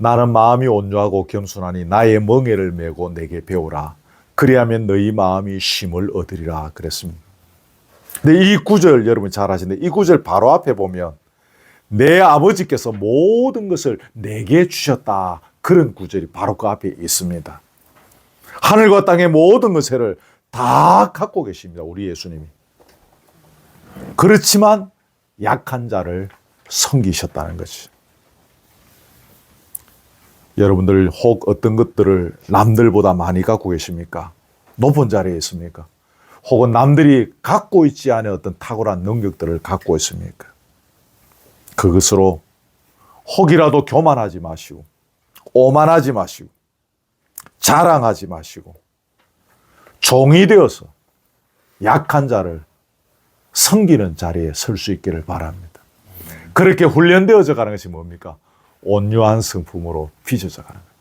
나는 마음이 온유하고 겸손하니 나의 멍에를 메고 내게 배우라. 그리하면 너희 마음이 쉼을 얻으리라 그랬습니다. 근데 이 구절 여러분 잘 아시는데 이 구절 바로 앞에 보면 내 아버지께서 모든 것을 내게 주셨다. 그런 구절이 바로 그 앞에 있습니다. 하늘과 땅의 모든 것을 다 갖고 계십니다. 우리 예수님이. 그렇지만 약한 자를 섬기셨다는 거지. 여러분들 혹 어떤 것들을 남들보다 많이 갖고 계십니까? 높은 자리에 있습니까? 혹은 남들이 갖고 있지 않은 어떤 탁월한 능력들을 갖고 있습니까? 그것으로 혹이라도 교만하지 마시고 오만하지 마시고 자랑하지 마시고 종이 되어서 약한 자를 섬기는 자리에 설 수 있기를 바랍니다. 그렇게 훈련되어져 가는 것이 뭡니까? 온유한 성품으로 빚어져 가는 거예요.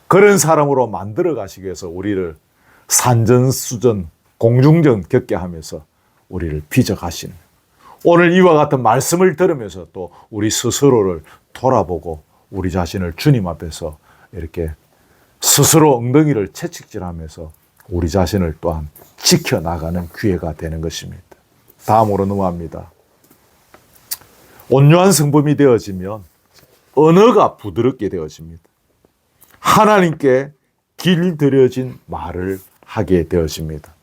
그런 사람으로 만들어 가시기 위해서 우리를 산전수전 공중전 겪게 하면서 우리를 빚어 가시는 거예요. 오늘 이와 같은 말씀을 들으면서 또 우리 스스로를 돌아보고 우리 자신을 주님 앞에서 이렇게 스스로 엉덩이를 채찍질하면서 우리 자신을 또한 지켜나가는 기회가 되는 것입니다. 다음으로 넘어갑니다. 온유한 성품이 되어지면 언어가 부드럽게 되어집니다. 하나님께 길들여진 말을 하게 되어집니다.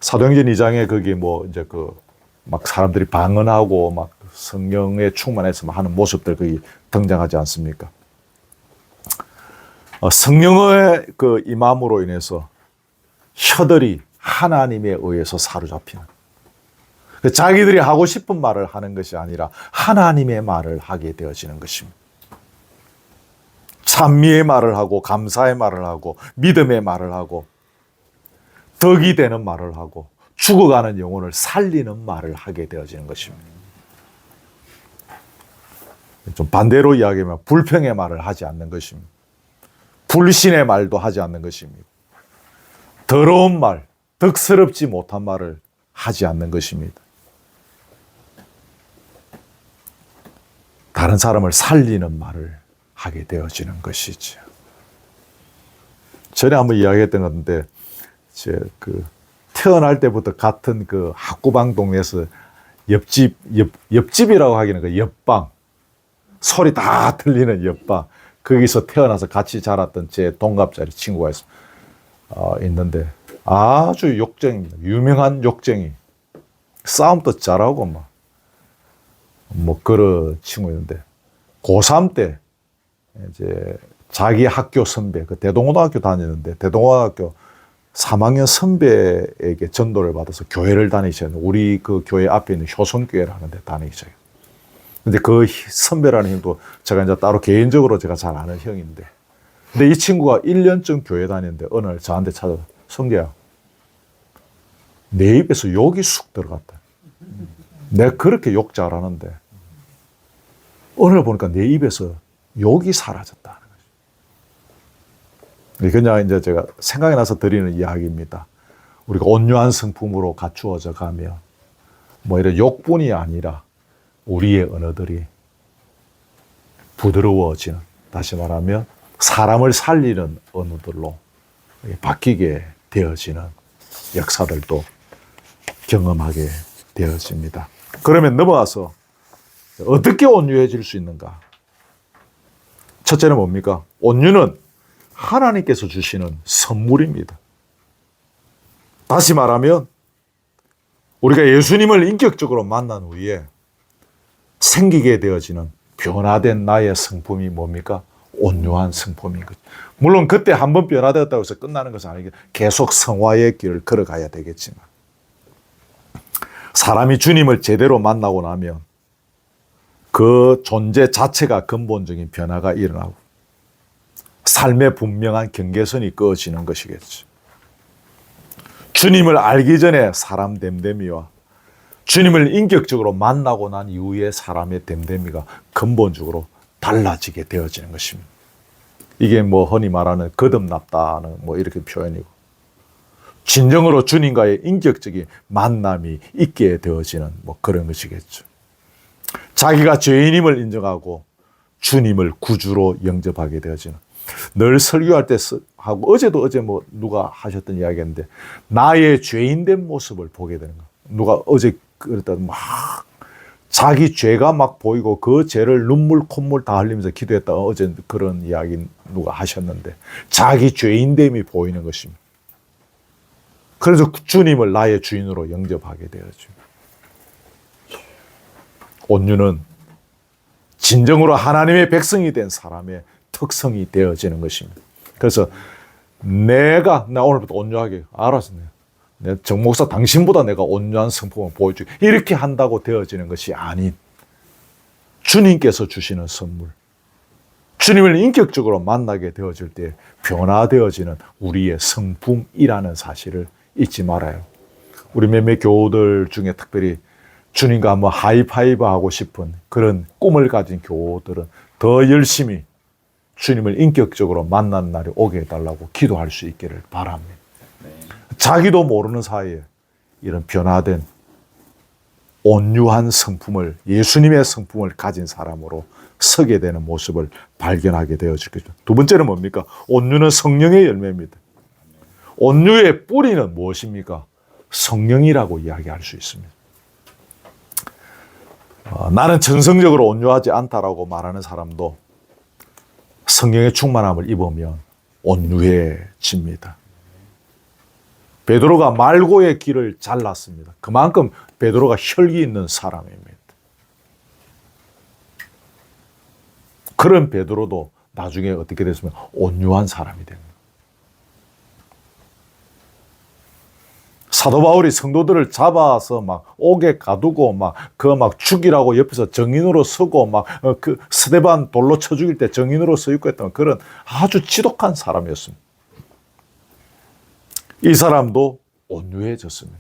사도행전 2장에 거기 이제 막 사람들이 방언하고 막 성령에 충만해서 하는 모습들 거기 등장하지 않습니까? 성령의 그 임함으로 인해서 혀들이 하나님에 의해서 사로잡히는, 자기들이 하고 싶은 말을 하는 것이 아니라 하나님의 말을 하게 되어지는 것입니다. 찬미의 말을 하고 감사의 말을 하고 믿음의 말을 하고 덕이 되는 말을 하고 죽어가는 영혼을 살리는 말을 하게 되어지는 것입니다. 좀 반대로 이야기하면 불평의 말을 하지 않는 것입니다. 불신의 말도 하지 않는 것입니다. 더러운 말, 덕스럽지 못한 말을 하지 않는 것입니다. 다른 사람을 살리는 말을 하게 되어지는 것이죠. 전에 한번 이야기했던 건데, 태어날 때부터 같은 그 학구방 동네에서 옆집이라고 하기는 그 옆방, 소리 다 들리는 옆방, 거기서 태어나서 같이 자랐던 제 동갑자리 친구가 있는데 아주 욕쟁이입니다. 유명한 욕쟁이. 싸움도 잘하고 그런 친구였는데 고3 때 이제 자기 학교 선배, 그 대동고등학교 다녔는데 대동고등학교 3학년 선배에게 전도를 받아서 교회를 다니셨는데 우리 그 교회 앞에 있는 효성교회라는 데 다니셔요. 근데 그 선배라는 형도 제가 이제 따로 개인적으로 제가 잘 아는 형인데, 근데 이 친구가 1년쯤 교회 다녔는데 어느 날 저한테 찾아서 성재야, 내 입에서 욕이 쑥 들어갔다. 내가 그렇게 욕 잘하는데 오늘 보니까 내 입에서 욕이 사라졌다는 거죠. 그냥 이제 제가 생각이 나서 드리는 이야기입니다. 우리가 온유한 성품으로 갖추어져 가면 이런 욕뿐이 아니라 우리의 언어들이 부드러워지는, 다시 말하면 사람을 살리는 언어들로 바뀌게 되어지는 역사들도 경험하게 되어집니다. 그러면 넘어가서 어떻게 온유해질 수 있는가? 첫째는 뭡니까? 온유는 하나님께서 주시는 선물입니다. 다시 말하면 우리가 예수님을 인격적으로 만난 후에 생기게 되어지는 변화된 나의 성품이 뭡니까? 온유한 성품인 거죠. 물론 그때 한번 변화되었다고 해서 끝나는 것은 아니고 계속 성화의 길을 걸어가야 되겠지만, 사람이 주님을 제대로 만나고 나면 그 존재 자체가 근본적인 변화가 일어나고 삶의 분명한 경계선이 그어지는 것이겠죠. 주님을 알기 전에 사람 됨됨이와 주님을 인격적으로 만나고 난 이후에 사람의 됨됨이가 근본적으로 달라지게 되어지는 것입니다. 이게 흔히 말하는 거듭났다는 이렇게 표현이고, 진정으로 주님과의 인격적인 만남이 있게 되어지는 그런 것이겠죠. 자기가 죄인임을 인정하고 주님을 구주로 영접하게 되어지는, 늘 설교할 때 하고 어제 뭐 누가 하셨던 이야기였는데 나의 죄인된 모습을 보게 되는 거야. 누가 어제 그랬다 막 자기 죄가 막 보이고 그 죄를 눈물 콧물 다 흘리면서 기도했다. 어제 그런 이야기 누가 하셨는데 자기 죄인됨이 보이는 것입니다. 그래서 주님을 나의 주인으로 영접하게 되었죠. 온유는 진정으로 하나님의 백성이 된 사람의 특성이 되어지는 것입니다. 그래서 나 오늘부터 온유하게 알았습니다. 정 목사 당신보다 내가 온유한 성품을 보여주게 이렇게 한다고 되어지는 것이 아닌 주님께서 주시는 선물, 주님을 인격적으로 만나게 되어질 때 변화되어지는 우리의 성품이라는 사실을 잊지 말아요. 우리 몇몇 교우들 중에 특별히 주님과 한번 하이파이브 하고 싶은 그런 꿈을 가진 교우들은 더 열심히 주님을 인격적으로 만나는 날이 오게 해달라고 기도할 수 있기를 바랍니다. 자기도 모르는 사이에 이런 변화된 온유한 성품을, 예수님의 성품을 가진 사람으로 서게 되는 모습을 발견하게 되어질 것입니다. 두 번째는 뭡니까? 온유는 성령의 열매입니다. 온유의 뿌리는 무엇입니까? 성령이라고 이야기할 수 있습니다. 나는 정성적으로 온유하지 않다라고 말하는 사람도 성령의 충만함을 입으면 온유해집니다. 베드로가 말고의 길을 잘랐습니다. 그만큼 베드로가 혈기 있는 사람입니다. 그런 베드로도 나중에 어떻게 됐으면 온유한 사람이 됩니다. 사도 바울이 성도들을 잡아서 막 옥에 가두고 막 죽이라고 옆에서 정인으로 서고 막 그 스데반 돌로 쳐 죽일 때 정인으로 서 있고 했던 그런 아주 지독한 사람이었습니다. 이 사람도 온유해졌습니다.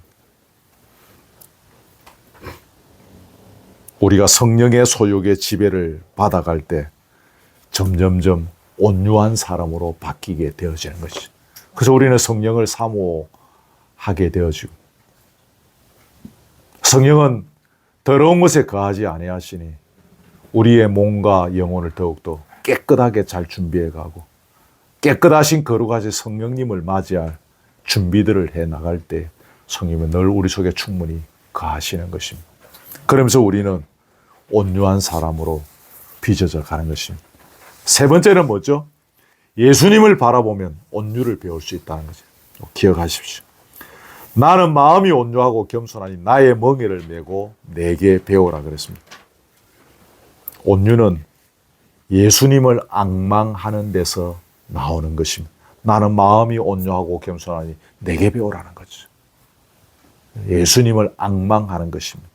우리가 성령의 소욕의 지배를 받아갈 때 점점점 온유한 사람으로 바뀌게 되어지는 것이죠. 그래서 우리는 성령을 사모하게 되어지고 성령은 더러운 것에 거하지 아니하시니 우리의 몸과 영혼을 더욱더 깨끗하게 잘 준비해 가고 깨끗하신 거룩하신 성령님을 맞이할 준비들을 해 나갈 때 성령은 늘 우리 속에 충분히 거하시는 것입니다. 그러면서 우리는 온유한 사람으로 빚어져 가는 것입니다. 세 번째는 뭐죠? 예수님을 바라보면 온유를 배울 수 있다는 거죠. 기억하십시오. 나는 마음이 온유하고 겸손하니 나의 멍에를 메고 내게 배우라 그랬습니다. 온유는 예수님을 앙망하는 데서 나오는 것입니다. 나는 마음이 온유하고 겸손하니 내게 배우라는 거죠. 예수님을 앙망하는 것입니다.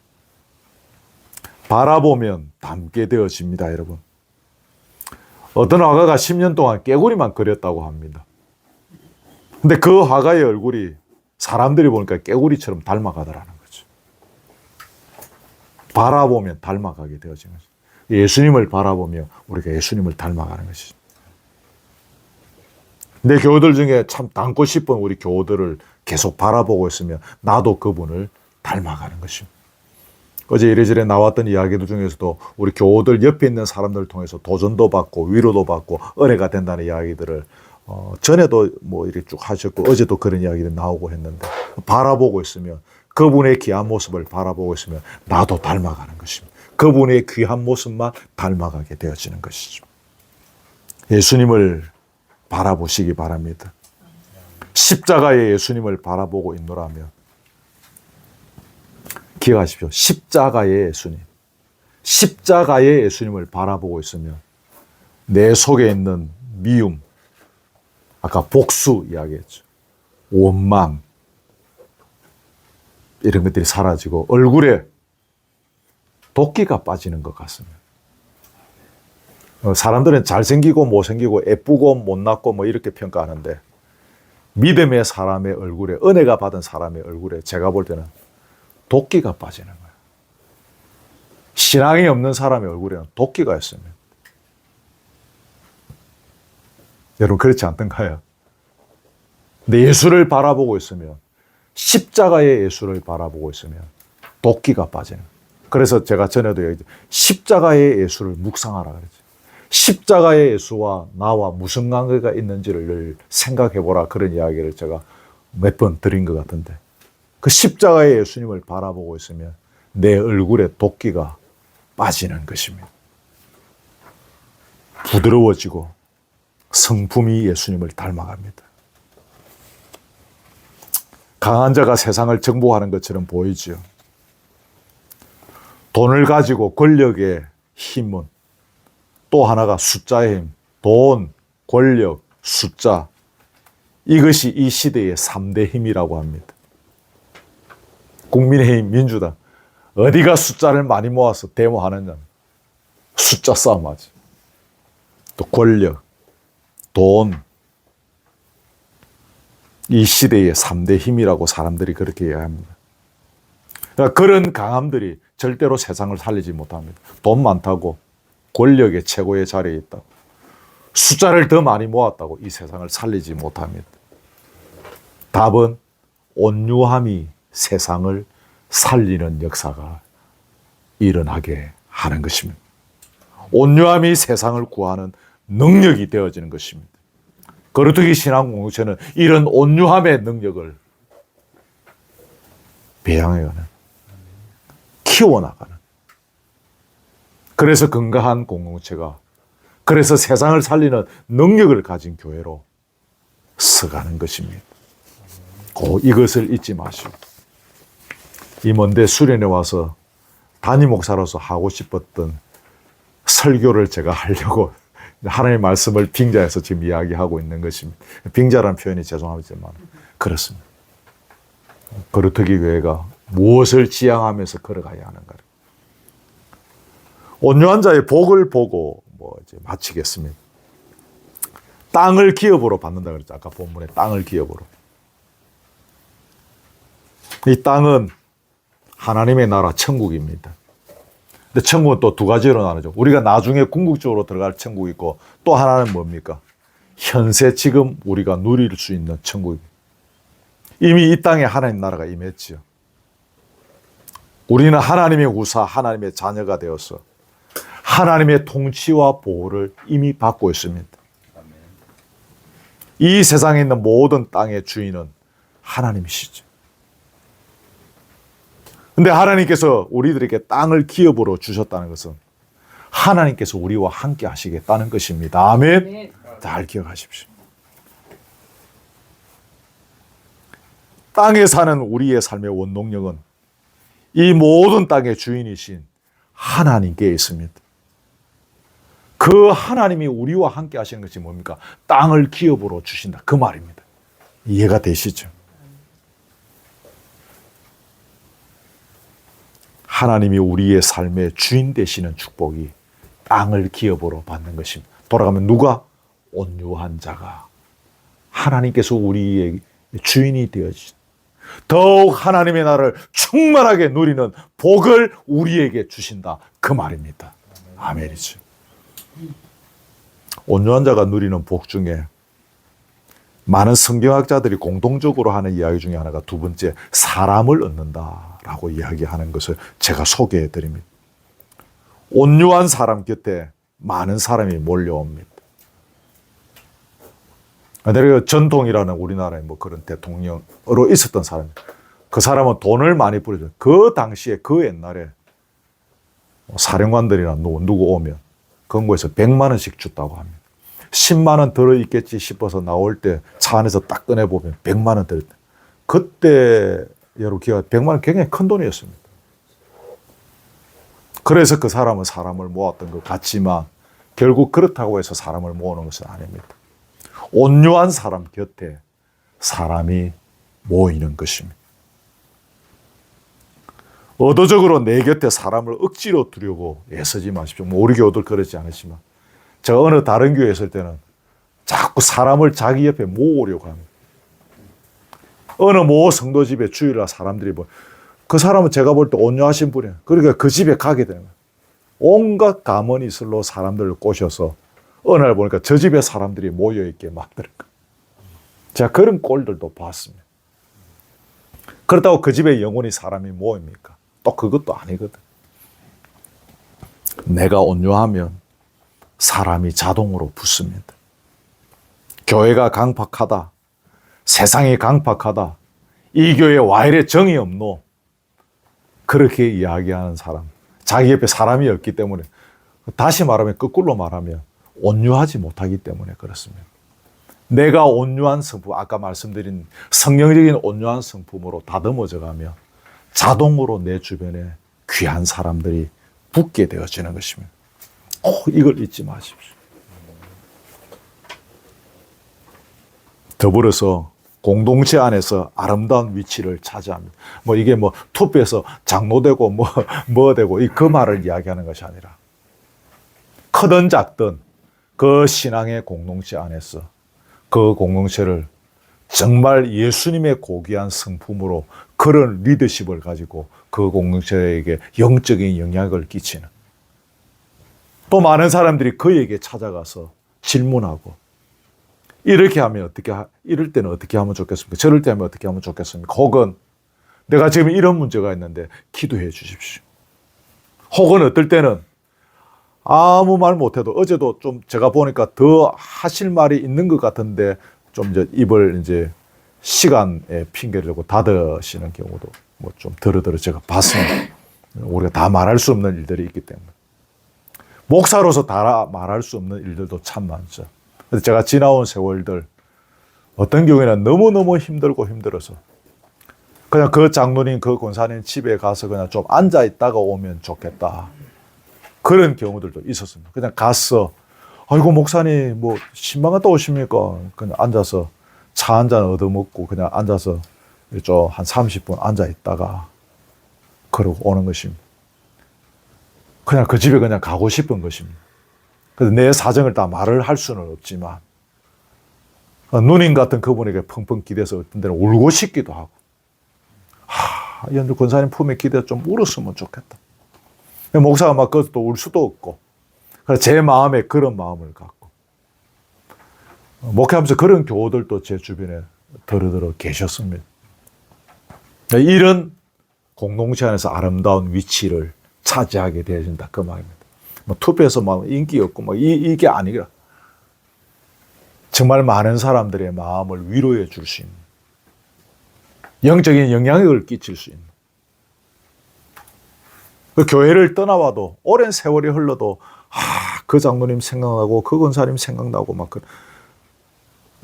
바라보면 닮게 되어집니다, 여러분. 어떤 화가가 10년 동안 깨구리만 그렸다고 합니다. 근데 그 화가의 얼굴이 사람들이 보니까 깨구리처럼 닮아가더라는 거죠. 바라보면 닮아가게 되어지는 거죠. 예수님을 바라보며 우리가 예수님을 닮아가는 것이죠. 내 교우들 중에 참 닮고 싶은 우리 교우들을 계속 바라보고 있으면 나도 그분을 닮아가는 것입니다. 어제 이래저래 나왔던 이야기들 중에서도 우리 교우들 옆에 있는 사람들을 통해서 도전도 받고 위로도 받고 은혜가 된다는 이야기들을 전에도 뭐 이렇게 쭉 하셨고 어제도 그런 이야기들 나오고 했는데 바라보고 있으면 그분의 귀한 모습을 바라보고 있으면 나도 닮아가는 것입니다. 그분의 귀한 모습만 닮아가게 되어지는 것이죠. 예수님을 바라보시기 바랍니다. 십자가의 예수님을 바라보고 있노라면 기억하십시오. 십자가의 예수님. 십자가의 예수님을 바라보고 있으면 내 속에 있는 미움, 아까 복수 이야기했죠. 원망, 이런 것들이 사라지고 얼굴에 도끼가 빠지는 것 같습니다. 사람들은 잘생기고 못생기고 예쁘고 못났고 뭐 이렇게 평가하는데 믿음의 사람의 얼굴에, 은혜가 받은 사람의 얼굴에 제가 볼 때는 도끼가 빠지는 거예요. 신앙이 없는 사람의 얼굴에는 도끼가 있습니다. 여러분 그렇지 않던가요? 근데 예수를 바라보고 있으면, 십자가의 예수를 바라보고 있으면 도끼가 빠지는 거예요. 그래서 제가 전에도 얘기했죠. 십자가의 예수를 묵상하라 그랬죠. 십자가의 예수와 나와 무슨 관계가 있는지를 생각해보라. 그런 이야기를 제가 몇 번 드린 것 같은데, 그 십자가의 예수님을 바라보고 있으면 내 얼굴에 도끼가 빠지는 것입니다. 부드러워지고 성품이 예수님을 닮아갑니다. 강한 자가 세상을 정복하는 것처럼 보이죠. 돈을 가지고 권력의 힘은 또 하나가 숫자의 힘, 돈, 권력, 숫자, 이것이 이 시대의 3대 힘이라고 합니다. 국민의힘, 민주당, 어디가 숫자를 많이 모아서 데모하느냐, 숫자 싸움하지. 또 권력, 돈, 이 시대의 3대 힘이라고 사람들이 그렇게 이야기합니다. 그러니까 그런 강함들이 절대로 세상을 살리지 못합니다. 돈 많다고, 권력의 최고의 자리에 있다고, 숫자를 더 많이 모았다고 이 세상을 살리지 못합니다. 답은 온유함이 세상을 살리는 역사가 일어나게 하는 것입니다. 온유함이 세상을 구하는 능력이 되어지는 것입니다. 거르투기 신앙 공동체는 이런 온유함의 능력을 배양해가는, 키워나가는, 그래서 건강한 공동체가, 그래서 세상을 살리는 능력을 가진 교회로 서가는 것입니다. 이것을 잊지 마시고, 이 먼데 수련회 와서 담임 목사로서 하고 싶었던 설교를 제가 하려고 하나님의 말씀을 빙자해서 지금 이야기하고 있는 것입니다. 빙자라는 표현이 죄송하지만 그렇습니다. 거르투기 교회가 무엇을 지향하면서 걸어가야 하는가. 온유한 자의 복을 보고 이제 마치겠습니다. 땅을 기업으로 받는다 그랬죠. 아까 본문에 땅을 기업으로. 이 땅은 하나님의 나라 천국입니다. 근데 천국은 또 두 가지로 나누죠. 우리가 나중에 궁극적으로 들어갈 천국이 있고, 또 하나는 뭡니까? 현세 지금 우리가 누릴 수 있는 천국입니다. 이미 이 땅에 하나님 나라가 임했지요. 우리는 하나님의 후사, 하나님의 자녀가 되어서 하나님의 통치와 보호를 이미 받고 있습니다. 이 세상에 있는 모든 땅의 주인은 하나님이시죠. 근데 하나님께서 우리들에게 땅을 기업으로 주셨다는 것은 하나님께서 우리와 함께 하시겠다는 것입니다. 아멘. 잘 기억하십시오. 땅에 사는 우리의 삶의 원동력은 이 모든 땅의 주인이신 하나님께 있습니다. 그 하나님이 우리와 함께 하시는 것이 뭡니까? 땅을 기업으로 주신다. 그 말입니다. 이해가 되시죠? 하나님이 우리의 삶의 주인 되시는 축복이 땅을 기업으로 받는 것입니다. 돌아가면 누가? 온유한 자가. 하나님께서 우리의 주인이 되어주신, 더욱 하나님의 나라를 충만하게 누리는 복을 우리에게 주신다. 그 말입니다. 아멘이죠. 온유한 자가 누리는 복 중에 많은 성경학자들이 공통적으로 하는 이야기 중에 하나가 두 번째, 사람을 얻는다라고 이야기하는 것을 제가 소개해 드립니다. 온유한 사람 곁에 많은 사람이 몰려옵니다. 내가 전통이라는 우리나라의 그런 대통령으로 있었던 사람, 그 사람은 돈을 많이 뿌려줘요. 그 당시에, 그 옛날에 사령관들이나 누구 오면 금고에서 100만 원씩 줬다고 합니다. 10만 원 들어있겠지 싶어서 나올 때 차 안에서 딱 꺼내보면 100만 원 들었다. 그때 여러분 기억, 100만 원 굉장히 큰 돈이었습니다. 그래서 그 사람은 사람을 모았던 것 같지만 결국 그렇다고 해서 사람을 모으는 것은 아닙니다. 온유한 사람 곁에 사람이 모이는 것입니다. 의도적으로 내 곁에 사람을 억지로 두려고 애쓰지 마십시오. 우리 교우들 그러지 않으시지만 제가 어느 다른 교회에 있을 때는 자꾸 사람을 자기 옆에 모으려고 합니다. 어느 모 성도 집에 주일날 사람들이 그 사람은 제가 볼 때 온유하신 분이에요. 그러니까 그 집에 가게 되는 거예요. 온갖 가문이슬로 사람들을 꼬셔서 어느 날 보니까 저 집에 사람들이 모여있게 만드는 거예요. 제가 그런 꼴들도 봤습니다. 그렇다고 그 집에 영원히 사람이 모입니까? 또 그것도 아니거든. 내가 온유하면 사람이 자동으로 붙습니다. 교회가 강팍하다, 세상이 강팍하다, 이 교회에 와 이래 정이 없노, 그렇게 이야기하는 사람, 자기 옆에 사람이 없기 때문에, 다시 말하면 거꾸로 말하면 온유하지 못하기 때문에 그렇습니다. 내가 온유한 성품, 아까 말씀드린 성령적인 온유한 성품으로 다듬어져 가면 자동으로 내 주변에 귀한 사람들이 붙게 되어지는 것입니다. 이걸 잊지 마십시오. 더불어서 공동체 안에서 아름다운 위치를 차지합니다. 이게 투표에서 장로되고 뭐 되고 그 말을 이야기하는 것이 아니라, 크든 작든 그 신앙의 공동체 안에서 그 공동체를 정말 예수님의 고귀한 성품으로 그런 리더십을 가지고 그 공동체에게 영적인 영향을 끼치는, 또 많은 사람들이 그에게 찾아가서 질문하고, 이렇게 하면 이럴 때는 어떻게 하면 좋겠습니까? 저럴 때 하면 어떻게 하면 좋겠습니까? 혹은 내가 지금 이런 문제가 있는데 기도해 주십시오. 혹은 어떨 때는 아무 말 못해도, 어제도 좀 제가 보니까 더 하실 말이 있는 것 같은데 좀 이제 입을 시간에 핑계를 대고 닫으시는 경우도 좀 더러더러 제가 봤습니다. 우리가 다 말할 수 없는 일들이 있기 때문에. 목사로서 다 말할 수 없는 일들도 참 많죠. 그래서 제가 지나온 세월들, 어떤 경우에는 너무너무 힘들어서 그냥 그 장로님, 그 권사님 집에 가서 그냥 좀 앉아 있다가 오면 좋겠다, 그런 경우들도 있었습니다. 그냥 가서, 아이고 목사님 신방 갔다 오십니까? 그냥 앉아서 차 한 잔 얻어먹고 그냥 앉아서 좀 한 30분 앉아 있다가 그러고 오는 것입니다. 그냥 그 집에 그냥 가고 싶은 것입니다. 그래서 내 사정을 다 말을 할 수는 없지만, 누님 같은 그분에게 펑펑 기대서 어떤 데는 울고 싶기도 하고, 연주 권사님 품에 기대서 좀 울었으면 좋겠다. 목사가 막 그것도 울 수도 없고, 그래서 제 마음에 그런 마음을 갖고, 목회하면서 그런 교우들도 제 주변에 더러더러 계셨습니다. 이런 공동체 안에서 아름다운 위치를 차지하게 되어진다, 그 말입니다. 투표에서 인기 없고 이게 아니라 정말 많은 사람들의 마음을 위로해 줄 수 있는, 영적인 영향력을 끼칠 수 있는, 그 교회를 떠나와도 오랜 세월이 흘러도 그 장로님 생각나고 그 권사님 생각나고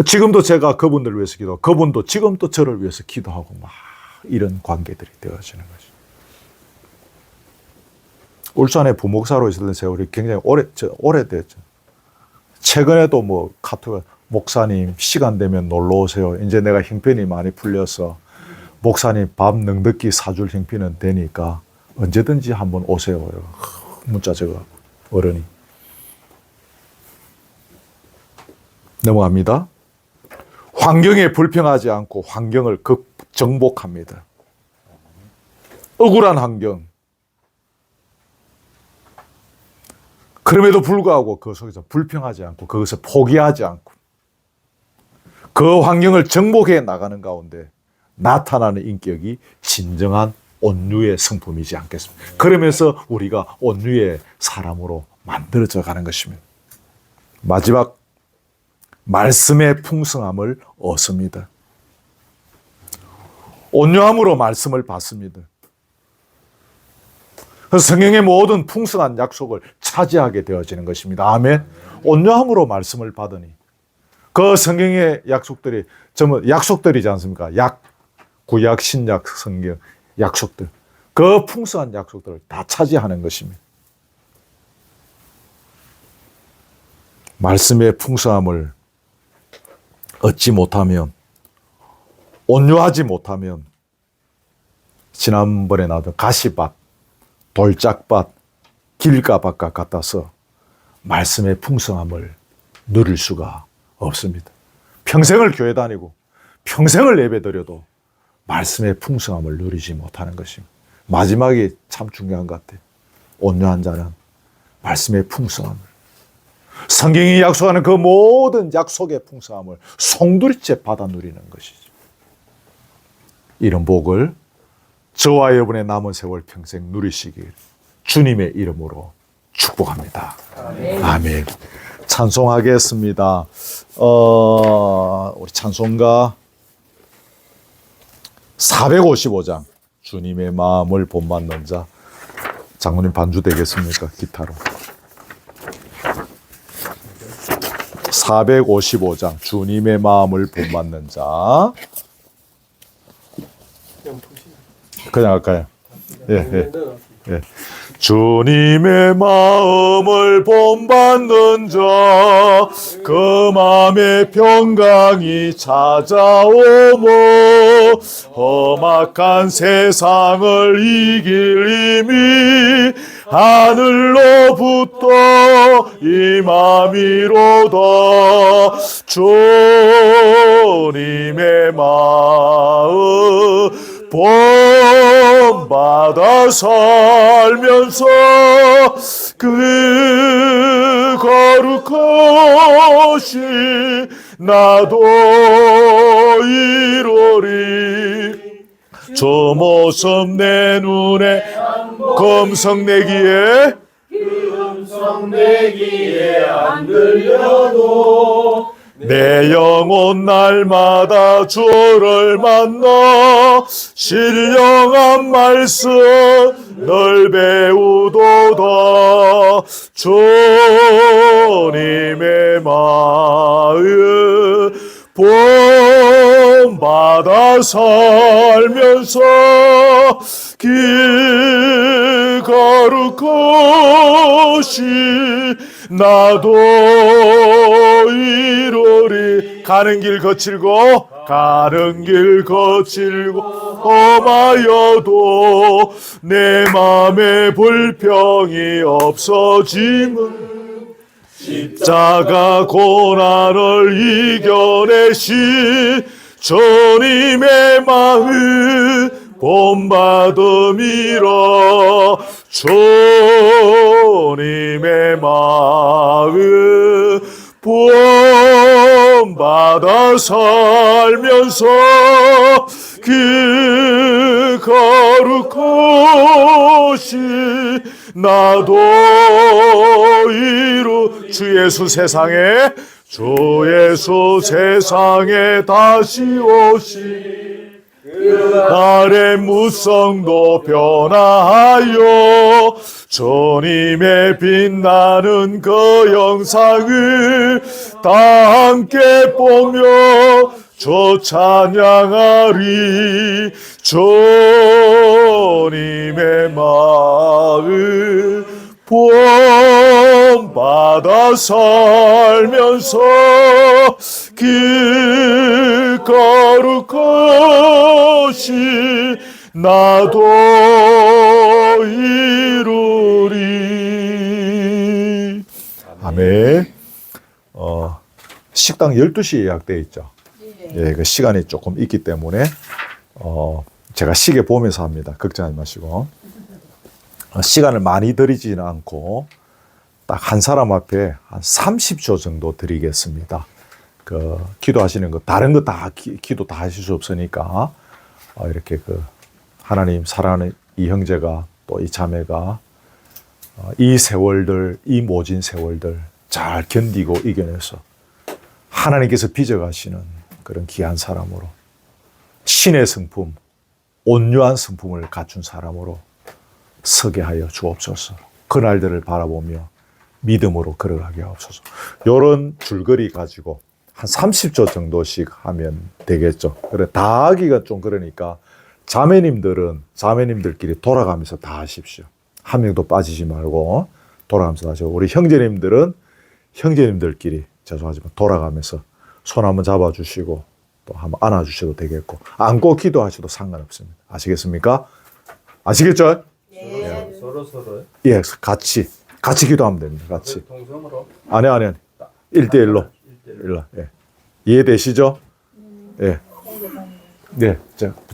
지금도 제가 그분들을 위해서 기도하고, 그분도 지금 또 저를 위해서 기도하고 이런 관계들이 되어지는 거죠. 울산에 부목사로 있었던 세월이 굉장히 오래됐죠. 최근에도 카톡에, 목사님 시간 되면 놀러 오세요. 이제 내가 형편이 많이 풀려서 목사님 밥 넉넉히 사줄 형편은 되니까 언제든지 한번 오세요. 문자 적어, 어른이. 넘어갑니다. 환경에 불평하지 않고 환경을 정복합니다. 억울한 환경. 그럼에도 불구하고 그 속에서 불평하지 않고, 그것을 포기하지 않고, 그 환경을 정복해 나가는 가운데 나타나는 인격이 진정한 온유의 성품이지 않겠습니까? 그러면서 우리가 온유의 사람으로 만들어져 가는 것입니다. 마지막, 말씀의 풍성함을 얻습니다. 온유함으로 말씀을 받습니다. 그래서 성경의 모든 풍성한 약속을 차지하게 되어지는 것입니다. 아멘. 온유함으로 말씀을 받으니 그 성경의 약속들이 전부 약속들이지 않습니까? 구약, 신약, 성경 약속들, 그 풍성한 약속들을 다 차지하는 것입니다. 말씀의 풍성함을 얻지 못하면, 온유하지 못하면 지난번에 나왔던 가시밭, 돌짝밭, 길가밭과 같아서 말씀의 풍성함을 누릴 수가 없습니다. 평생을 교회 다니고 평생을 예배드려도 말씀의 풍성함을 누리지 못하는 것입니다. 마지막이 참 중요한 것 같아요. 온유한 자는 말씀의 풍성함을, 성경이 약속하는 그 모든 약속의 풍성함을 송두리째 받아 누리는 것이죠. 이런 복을 저와 여러분의 남은 세월 평생 누리시길 주님의 이름으로 축복합니다. 아멘. 찬송하겠습니다. 우리 찬송가 455장 주님의 마음을 본받는 자. 장로님 반주 되겠습니까? 기타로. 455장 주님의 마음을 본받는 자. 그냥 할까요? 예. 주님의 마음을 본받는 자, 그 마음에 평강이 찾아오모, 험악한 세상을 이길 힘이 하늘로부터 임함이로다. 주님의 마음 본받아 살면서 그 거룩하시 나도 이루리. 저 모습 내 눈에 검성 내기에 안 들려도 내 영혼 날마다 주를 만나 신령한 말씀 널 배우도다. 주님의 마음 본받아 살면서 그 거룩하시 나도 이루리. 가는 길 거칠고 험하여도 내 맘에 불평이 없어짐은 십자가 고난을 이겨내신 주님의 마음 본받음이라. 주님의 마음 본받아 살면서 그 거룩하시 나도 이루. 주 예수 세상에 다시 오시 날의 무성도 변화하여 주님의 빛나는 그 영상을 다 함께 보며 주 찬양하리. 주님의 마음 본받아 살면서 그 거룩하시 나도 이루리. 아멘. 식당 12시에 예약되어 있죠. 예, 그 시간이 조금 있기 때문에 제가 시계 보면서 합니다. 걱정하지 마시고. 시간을 많이 들이지는 않고 딱 한 사람 앞에 한 30초 정도 드리겠습니다. 그 기도하시는 거 다른 거 다 기도 다 하실 수 없으니까 이렇게 그 하나님 사랑하는 이 형제가 또 이 자매가 이 세월들, 이 모진 세월들 잘 견디고 이겨내서 하나님께서 빚어가시는 그런 귀한 사람으로 신의 성품, 온유한 성품을 갖춘 사람으로 서게 하여 주옵소서. 그날들을 바라보며 믿음으로 걸어가게 하옵소서. 이런 줄거리 가지고 한 30초 정도씩 하면 되겠죠. 그래, 다 하기가 좀 그러니까 자매님들끼리 돌아가면서 다 하십시오. 한 명도 빠지지 말고 돌아가면서 하시고, 우리 형제님들은 형제님들끼리 죄송하지만 돌아가면서 손 한번 잡아주시고 또 한번 안아주셔도 되겠고, 안고 기도하셔도 상관없습니다. 아시겠습니까? 아시겠죠? 네. 서로요? 예, 같이 기도하면 됩니다. 같이. 동성으로? 아니. 1대1로. 예. 이해되시죠? 예. 네.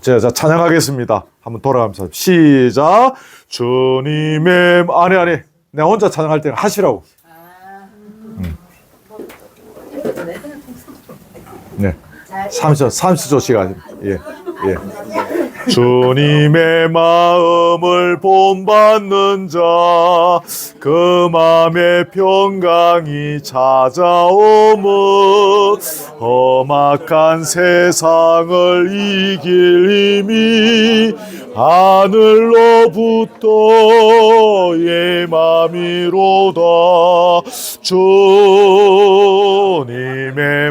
제가 찬양하겠습니다. 한번 돌아가면서. 시작. 주님의, 아니. 내가 혼자 찬양할 때는 하시라고. 네. 30초 시간. 예. 주님의 마음을 본받는 자 그 맘에 평강이 찾아오며 험악한 세상을 이길 힘이 하늘로부터 예 맘이로다. 주님의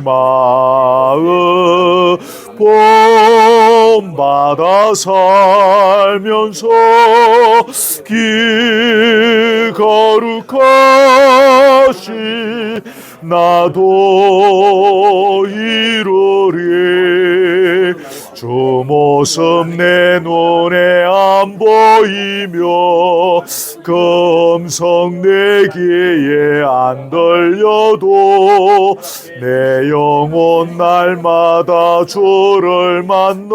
마음 본받아 살면서 길 거룩하시 나도 이루리. 주 모습 내 눈에 안 보이며 금성 내 귀에 안 들려도 내 영혼 날마다 주를 만나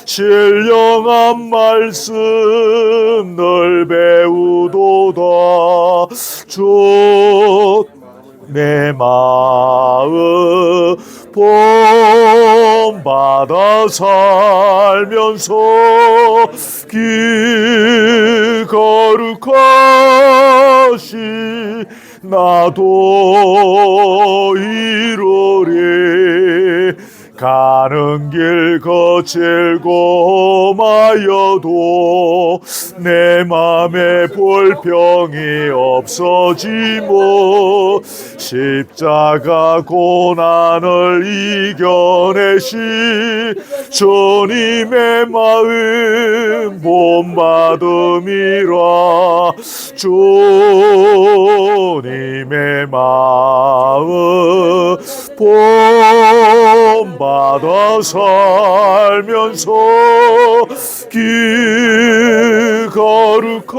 신령한 말씀 늘 배우도다. 주 내 마음 본받아 살면서 길 거룩하시 나도 이루리. 가는 길 거칠고 험하여도 내 맘에 불평이 없어지모 십자가 고난을 이겨내시 주님의 마음 본받음이라. 주님의 마음 본받아 살면서 길 거룩하시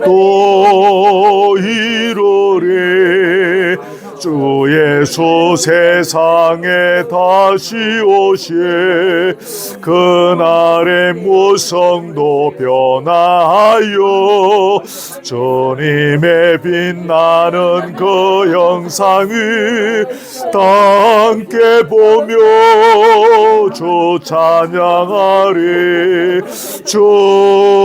또 이루리. 주 예수 세상에 다시 오시 그날의 무성도 변화하여 주님의 빛나는 그 영상을 다 함께 보며 주 찬양하리. 주님의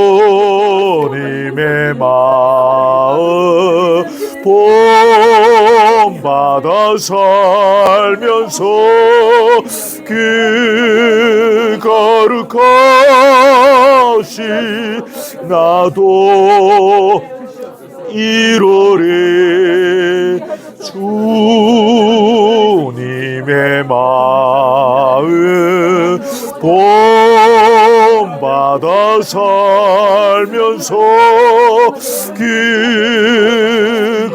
마음 본받아 살면서 그 거룩하시 나도 이루리. 주님의 마음 본받아 살면서 그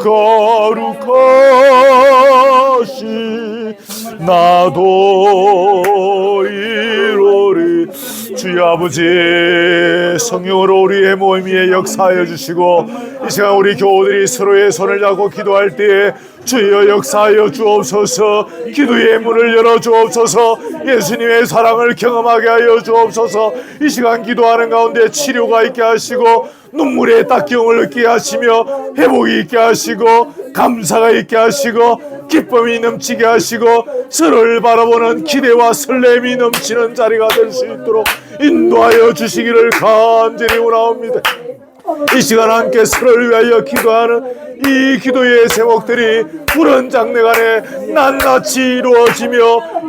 거룩하시 나도 이루리. 주여 아버지 성령으로 우리의 모임 위에 역사하여 주시고 이 시간 우리 교우들이 서로의 손을 잡고 기도할 때에 주여 역사하여 주옵소서. 기도의 문을 열어 주옵소서. 예수님의 사랑을 경험하게 하여 주옵소서. 이 시간 기도하는 가운데 치료가 있게 하시고 눈물의 닦임을 얻게 하시며 회복이 있게 하시고 감사가 있게 하시고 기쁨이 넘치게 하시고 서로를 바라보는 기대와 설렘이 넘치는 자리가 될 수 있도록 인도하여 주시기를 간절히 원하옵니다. 이 시간 함께 서로를 위하여 기도하는 이 기도의 제목들이 푸른 장래간에 낱낱이 이루어지며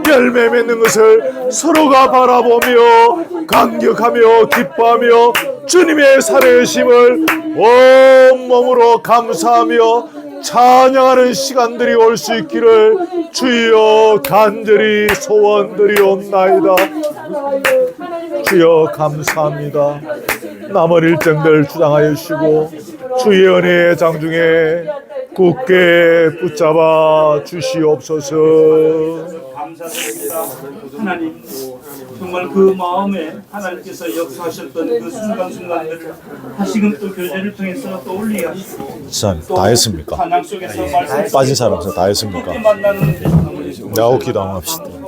열매 맺는 것을 서로가 바라보며 감격하며 기뻐하며 주님의 살아계심을 온몸으로 감사하며 찬양하는 시간들이 올 수 있기를 주여 간절히 소원드리옵나이다. 주여 감사합니다. 남은 일정들 주장하여 주시고 주의 은혜의 장중에 굳게 붙잡아 주시옵소서. 감사드립니다. 하나님 정말 그 마음에 하나님께서 역사하셨던 그 순간순간들을 다시금 또 교제를 통해서 떠올리게 하시고 다 했습니까? 찬양 속에서 말씀 빠진 사람 다 했습니까? 만나는 나오 기도합시다.